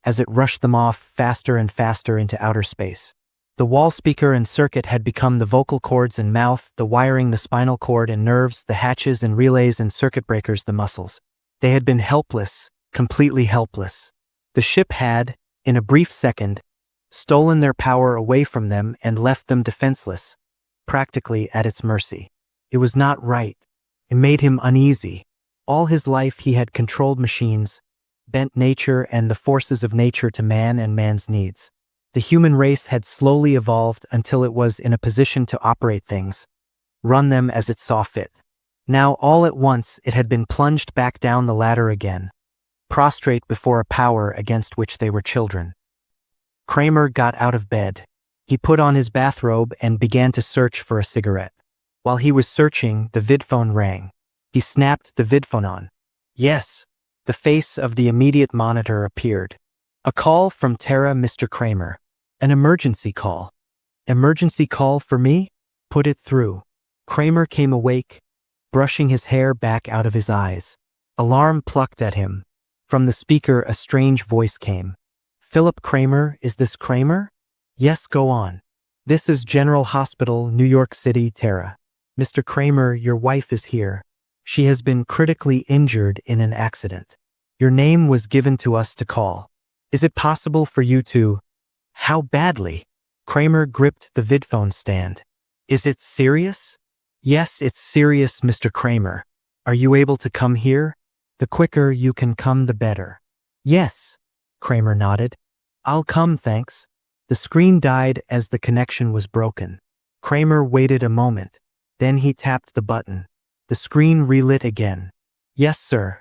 as it rushed them off faster and faster into outer space. The wall speaker and circuit had become the vocal cords and mouth, the wiring the spinal cord and nerves, the hatches and relays and circuit breakers the muscles. They had been helpless, completely helpless. The ship had, in a brief second, stolen their power away from them and left them defenseless, practically at its mercy. It was not right. It made him uneasy. All his life he had controlled machines, bent nature and the forces of nature to man and man's needs. The human race had slowly evolved until it was in a position to operate things, run them as it saw fit. Now all at once it had been plunged back down the ladder again, prostrate before a power against which they were children. Kramer got out of bed. He put on his bathrobe and began to search for a cigarette. While he was searching, the vidphone rang. He snapped the vidphone on. Yes. The face of the immediate monitor appeared. A call from Tara, Mr. Kramer. An emergency call. Emergency call for me? Put it through. Kramer came awake, brushing his hair back out of his eyes. Alarm plucked at him. From the speaker a strange voice came. Philip Kramer, is this Kramer? Yes, go on. This is General Hospital, New York City, Tara. Mr. Kramer, your wife is here. She has been critically injured in an accident. Your name was given to us to call. Is it possible for you to... How badly? Kramer gripped the vidphone stand. Is it serious? Yes, it's serious, Mr. Kramer. Are you able to come here? The quicker you can come, the better. Yes, Kramer nodded. I'll come, thanks. The screen died as the connection was broken. Kramer waited a moment. Then he tapped the button. The screen relit again. Yes, sir.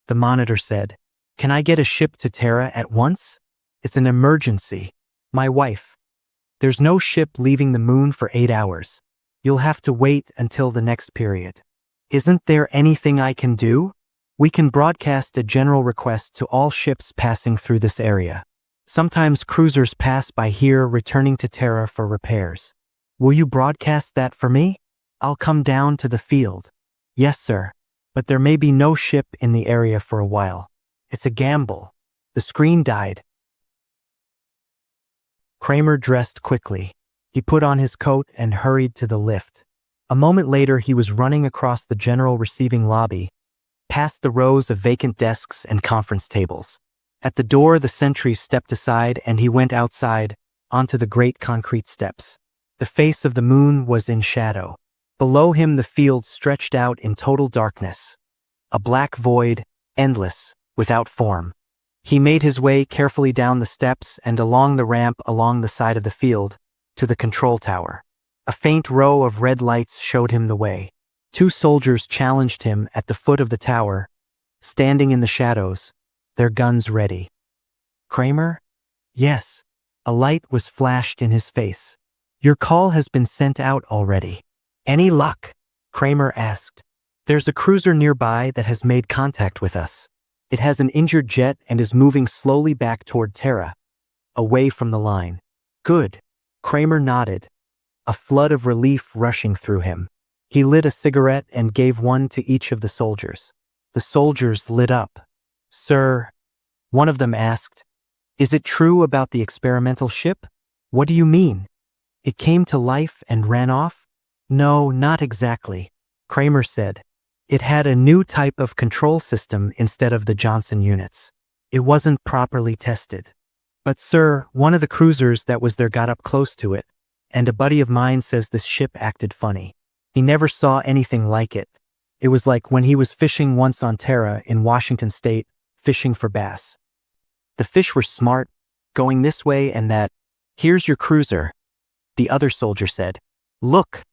The monitor said. Can I get a ship to Tara at once? It's an emergency. My wife. There's no ship leaving the moon for 8 hours. You'll have to wait until the next period. Isn't there anything I can do? We can broadcast a general request to all ships passing through this area. Sometimes cruisers pass by here returning to Tara for repairs. Will you broadcast that for me? I'll come down to the field. Yes, sir. But there may be no ship in the area for a while. It's a gamble. The screen died. Kramer dressed quickly. He put on his coat and hurried to the lift. A moment later, he was running across the general receiving lobby, past the rows of vacant desks and conference tables. At the door, the sentry stepped aside and he went outside, onto the great concrete steps. The face of the moon was in shadow. Below him, the field stretched out in total darkness. A black void, endless, without form. He made his way carefully down the steps and along the ramp along the side of the field, to the control tower. A faint row of red lights showed him the way. 2 soldiers challenged him at the foot of the tower, standing in the shadows, their guns ready. Kramer? Yes. A light was flashed in his face. Your call has been sent out already. Any luck? Kramer asked. There's a cruiser nearby that has made contact with us. It has an injured jet and is moving slowly back toward Tara, away from the line. Good. Kramer nodded, a flood of relief rushing through him. He lit a cigarette and gave one to each of the soldiers. The soldiers lit up. Sir, one of them asked, is it true about the experimental ship? What do you mean? It came to life and ran off? No, not exactly, Kramer said. It had a new type of control system instead of the Johnson units. It wasn't properly tested. But sir, one of the cruisers that was there got up close to it, and a buddy of mine says this ship acted funny. He never saw anything like it. It was like when he was fishing once on Tara in Washington State, fishing for bass. The fish were smart, going this way and that. Here's your cruiser, the other soldier said. Look.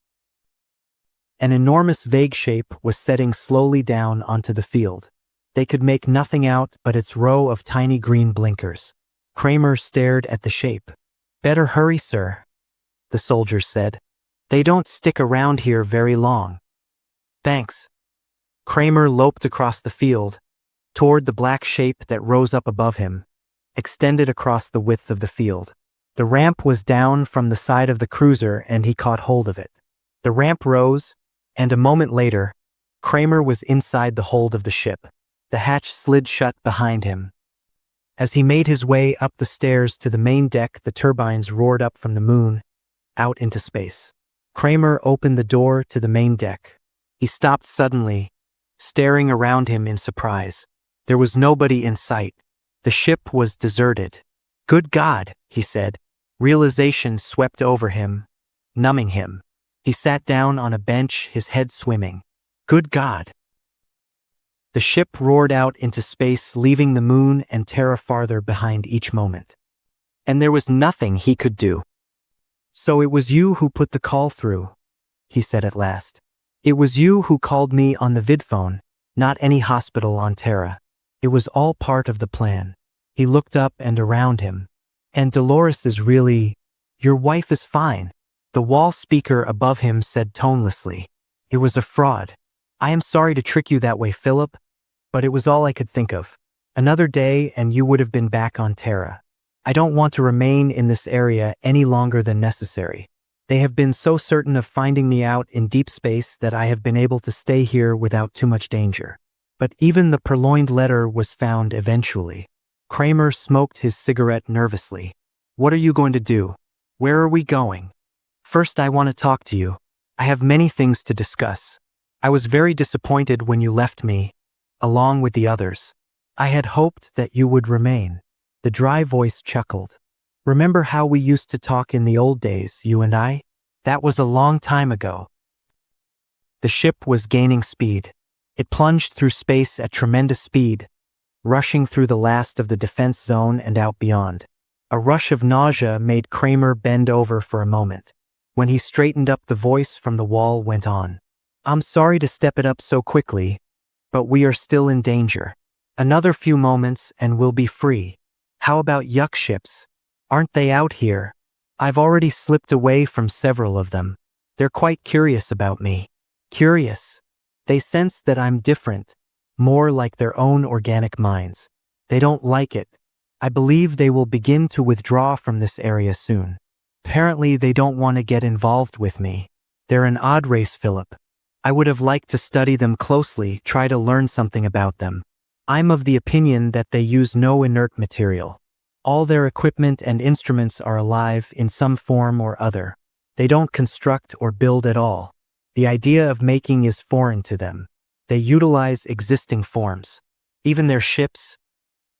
An enormous vague shape was setting slowly down onto the field. They could make nothing out but its row of tiny green blinkers. Kramer stared at the shape. Better hurry, sir, the soldiers said. They don't stick around here very long. Thanks. Kramer loped across the field, toward the black shape that rose up above him, extended across the width of the field. The ramp was down from the side of the cruiser and he caught hold of it. The ramp rose, and a moment later, Kramer was inside the hold of the ship. The hatch slid shut behind him. As he made his way up the stairs to the main deck, the turbines roared up from the moon, out into space. Kramer opened the door to the main deck. He stopped suddenly, staring around him in surprise. There was nobody in sight. The ship was deserted. "Good God," he said. Realization swept over him, numbing him. He sat down on a bench, his head swimming. Good God. The ship roared out into space, leaving the moon and Terra farther behind each moment. And there was nothing he could do. "So it was you who put the call through," he said at last. "It was you who called me on the vidphone, not any hospital on Terra. It was all part of the plan." He looked up and around him. "And Dolores is really... Your wife is fine." The wall speaker above him said tonelessly. "It was a fraud. I am sorry to trick you that way, Philip, but it was all I could think of. Another day and you would have been back on Terra. I don't want to remain in this area any longer than necessary. They have been so certain of finding me out in deep space that I have been able to stay here without too much danger. But even the purloined letter was found eventually." Kramer smoked his cigarette nervously. "What are you going to do? Where are we going?" "First, I want to talk to you. I have many things to discuss. I was very disappointed when you left me, along with the others. I had hoped that you would remain." The dry voice chuckled. "Remember how we used to talk in the old days, you and I? That was a long time ago." The ship was gaining speed. It plunged through space at tremendous speed, rushing through the last of the defense zone and out beyond. A rush of nausea made Kramer bend over for a moment. When he straightened up, the voice from the wall went on. "I'm sorry to step it up so quickly, but we are still in danger. Another few moments and we'll be free. How about yuck ships? Aren't they out here? I've already slipped away from several of them. They're quite curious about me." "Curious? They sense that I'm different, more like their own organic minds. They don't like it. I believe they will begin to withdraw from this area soon. Apparently they don't want to get involved with me. They're an odd race, Philip. I would have liked to study them closely, try to learn something about them. I'm of the opinion that they use no inert material. All their equipment and instruments are alive in some form or other. They don't construct or build at all. The idea of making is foreign to them. They utilize existing forms. Even their ships."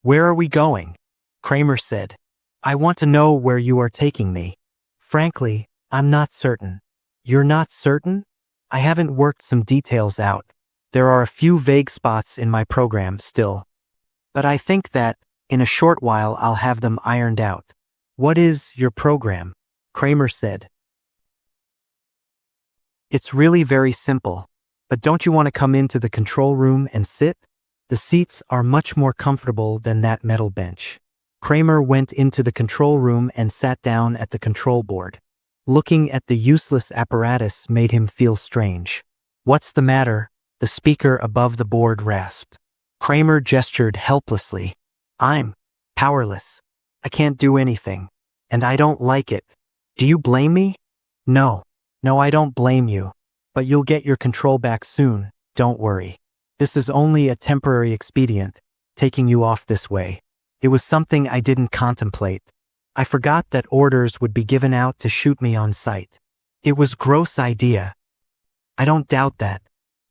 "Where are we going?" Kramer said. "I want to know where you are taking me. Frankly, I'm not certain." "You're not certain?" "I haven't worked some details out. There are a few vague spots in my program still. But I think that, in a short while, I'll have them ironed out." "What is your program?" Kramer said. "It's really very simple. But don't you want to come into the control room and sit? The seats are much more comfortable than that metal bench." Kramer went into the control room and sat down at the control board. Looking at the useless apparatus made him feel strange. "What's the matter?" the speaker above the board rasped. Kramer gestured helplessly. "I'm powerless. I can't do anything. And I don't like it. Do you blame me?" No, I don't blame you. But you'll get your control back soon, don't worry. This is only a temporary expedient, taking you off this way. It was something I didn't contemplate. I forgot that orders would be given out to shoot me on sight. It was a gross idea. I don't doubt that.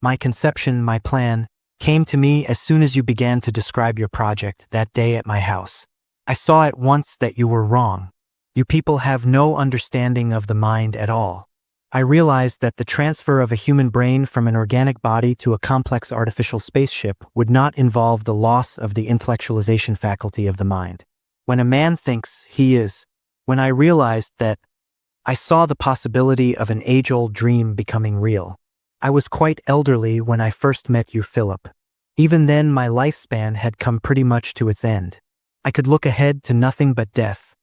My conception, my plan, came to me as soon as you began to describe your project that day at my house. I saw at once that you were wrong. You people have no understanding of the mind at all. I realized that the transfer of a human brain from an organic body to a complex artificial spaceship would not involve the loss of the intellectualization faculty of the mind. When a man thinks, he is. When I realized that, I saw the possibility of an age-old dream becoming real. I was quite elderly when I first met you, Philip. Even then, my lifespan had come pretty much to its end. I could look ahead to nothing but death,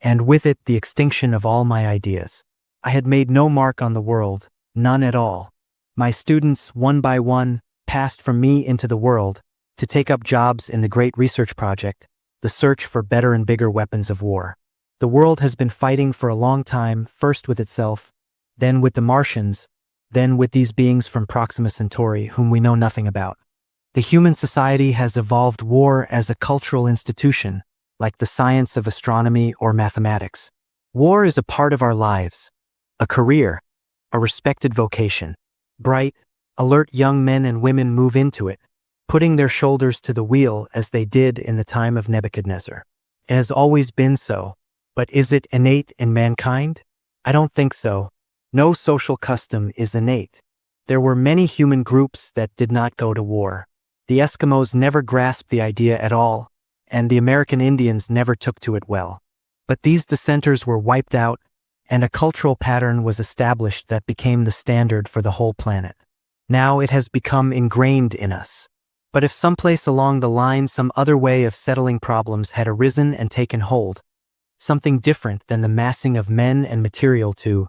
and with it the extinction of all my ideas. I had made no mark on the world, none at all. My students, one by one, passed from me into the world to take up jobs in the great research project, the search for better and bigger weapons of war. The world has been fighting for a long time, first with itself, then with the Martians, Then with these beings from Proxima Centauri whom we know nothing about. The human society has evolved war as a cultural institution, like the science of astronomy or mathematics. War is a part of our lives, a career, a respected vocation. Bright, alert young men and women move into it, putting their shoulders to the wheel as they did in the time of Nebuchadnezzar. It has always been so, but is it innate in mankind? I don't think so. No social custom is innate. There were many human groups that did not go to war. The Eskimos never grasped the idea at all, and the American Indians never took to it well. But these dissenters were wiped out, and a cultural pattern was established that became the standard for the whole planet. Now it has become ingrained in us. But if someplace along the line some other way of settling problems had arisen and taken hold, something different than the massing of men and material to,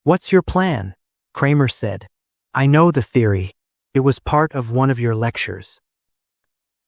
"What's your plan?" Kramer said. "I know the theory. It was part of one of your lectures."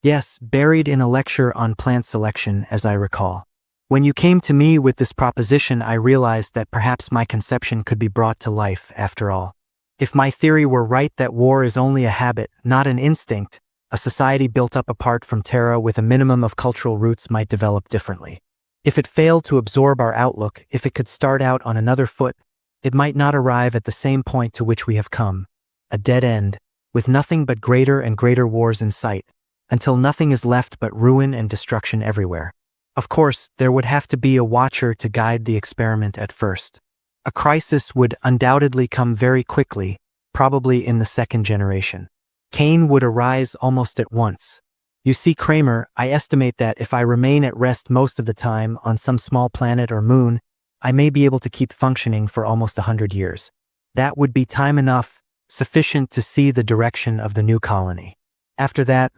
"Yes, buried in a lecture on plant selection, as I recall. When you came to me with this proposition, I realized that perhaps my conception could be brought to life after all. If my theory were right that war is only a habit, not an instinct, a society built up apart from Terra with a minimum of cultural roots might develop differently. If it failed to absorb our outlook, if it could start out on another foot, it might not arrive at the same point to which we have come, a dead end, with nothing but greater and greater wars in sight, until nothing is left but ruin and destruction everywhere. Of course, there would have to be a watcher to guide the experiment at first. A crisis would undoubtedly come very quickly, probably in the second generation. Cain would arise almost at once. You see, Kramer, I estimate that if I remain at rest most of the time on some small planet or moon, I may be able to keep functioning for almost 100 years. That would be time enough, sufficient to see the direction of the new colony. After that,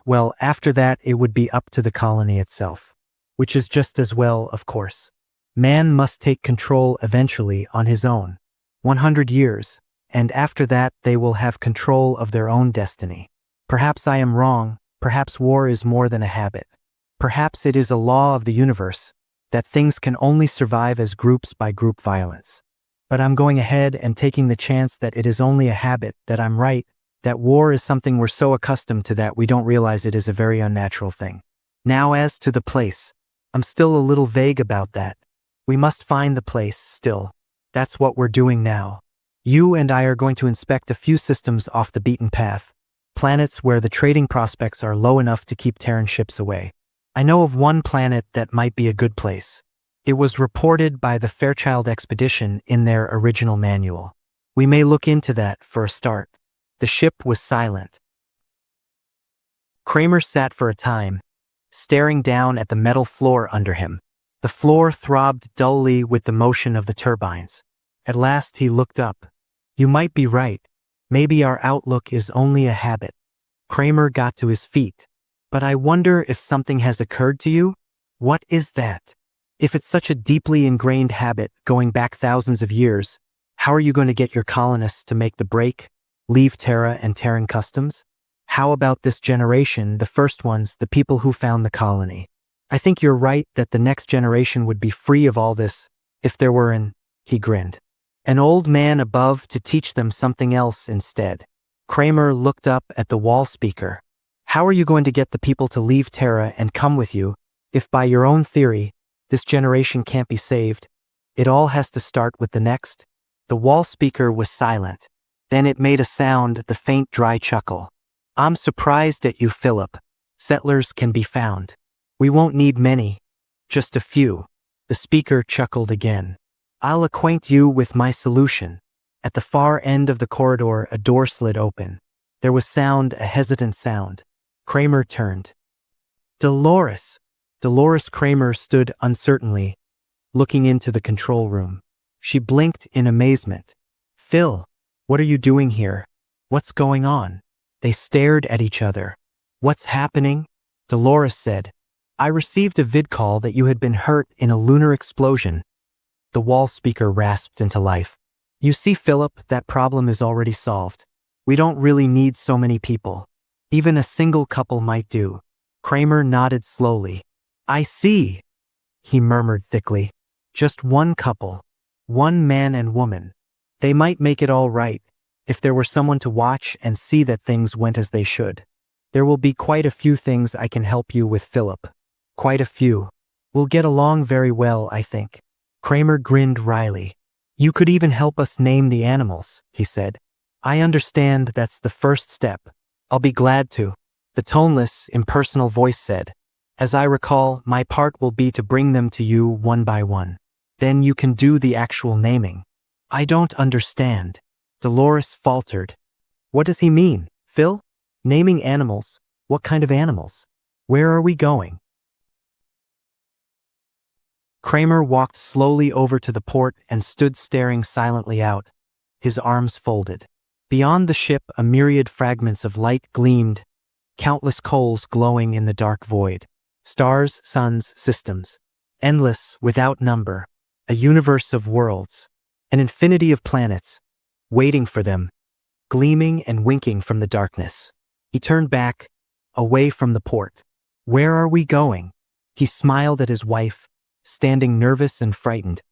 it would be up to the colony itself. Which is just as well, of course. Man must take control eventually on his own. 100 years, and after that they will have control of their own destiny. Perhaps I am wrong, perhaps war is more than a habit. Perhaps it is a law of the universe, that things can only survive as groups by group violence. But I'm going ahead and taking the chance that it is only a habit, that I'm right, that war is something we're so accustomed to that we don't realize it is a very unnatural thing. Now as to the place. I'm still a little vague about that. We must find the place, still. That's what we're doing now. You and I are going to inspect a few systems off the beaten path, planets where the trading prospects are low enough to keep Terran ships away. I know of one planet that might be a good place. It was reported by the Fairchild expedition in their original manual. We may look into that for a start. The ship was silent. Kramer sat for a time, staring down at the metal floor under him. The floor throbbed dully with the motion of the turbines. At last he looked up. You might be right. Maybe our outlook is only a habit. Kramer got to his feet. But I wonder if something has occurred to you? What is that? If it's such a deeply ingrained habit going back thousands of years, how are you going to get your colonists to make the break, leave Terra and Terran customs? How about this generation, the first ones, the people who found the colony? I think you're right that the next generation would be free of all this if there were he grinned, an old man above to teach them something else instead. Kramer looked up at the wall speaker. How are you going to get the people to leave Terra and come with you if by your own theory, this generation can't be saved? It all has to start with the next. The wall speaker was silent. Then it made a sound, the faint dry chuckle. I'm surprised at you, Philip. Settlers can be found. We won't need many, just a few. The speaker chuckled again. I'll acquaint you with my solution. At the far end of the corridor, a door slid open. There was sound, a hesitant sound. Kramer turned. Dolores. Dolores Kramer stood uncertainly, looking into the control room. She blinked in amazement. Phil, what are you doing here? What's going on? They stared at each other. What's happening? Dolores said. I received a vid call that you had been hurt in a lunar explosion. The wall speaker rasped into life. You see, Philip, that problem is already solved. We don't really need so many people. Even a single couple might do. Kramer nodded slowly. I see, he murmured thickly. Just one couple. One man and woman. They might make it all right. If there were someone to watch and see that things went as they should. There will be quite a few things I can help you with, Philip. Quite a few. We'll get along very well, I think. Kramer grinned wryly. You could even help us name the animals, he said. I understand that's the first step. I'll be glad to. The toneless, impersonal voice said. As I recall, my part will be to bring them to you one by one. Then you can do the actual naming. I don't understand. Dolores faltered. What does he mean, Phil? Naming animals? What kind of animals? Where are we going? Kramer walked slowly over to the port and stood staring silently out, his arms folded. Beyond the ship, a myriad fragments of light gleamed, countless coals glowing in the dark void. Stars, suns, systems. Endless, without number. A universe of worlds. An infinity of planets, waiting for them, gleaming and winking from the darkness. He turned back, away from the port. Where are we going? He smiled at his wife, standing nervous and frightened,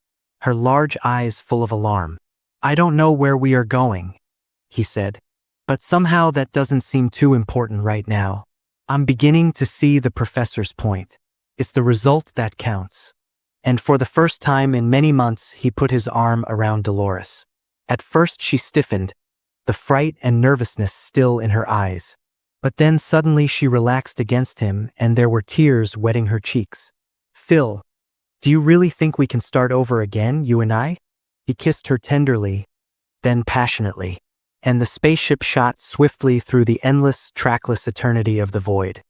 her large eyes full of alarm. I don't know where we are going, he said, but somehow that doesn't seem too important right now. I'm beginning to see the professor's point. It's the result that counts. And for the first time in many months, he put his arm around Dolores. At first she stiffened, the fright and nervousness still in her eyes. But then suddenly she relaxed against him and there were tears wetting her cheeks. Phil, do you really think we can start over again, you and I? He kissed her tenderly, then passionately, and the spaceship shot swiftly through the endless, trackless eternity of the void.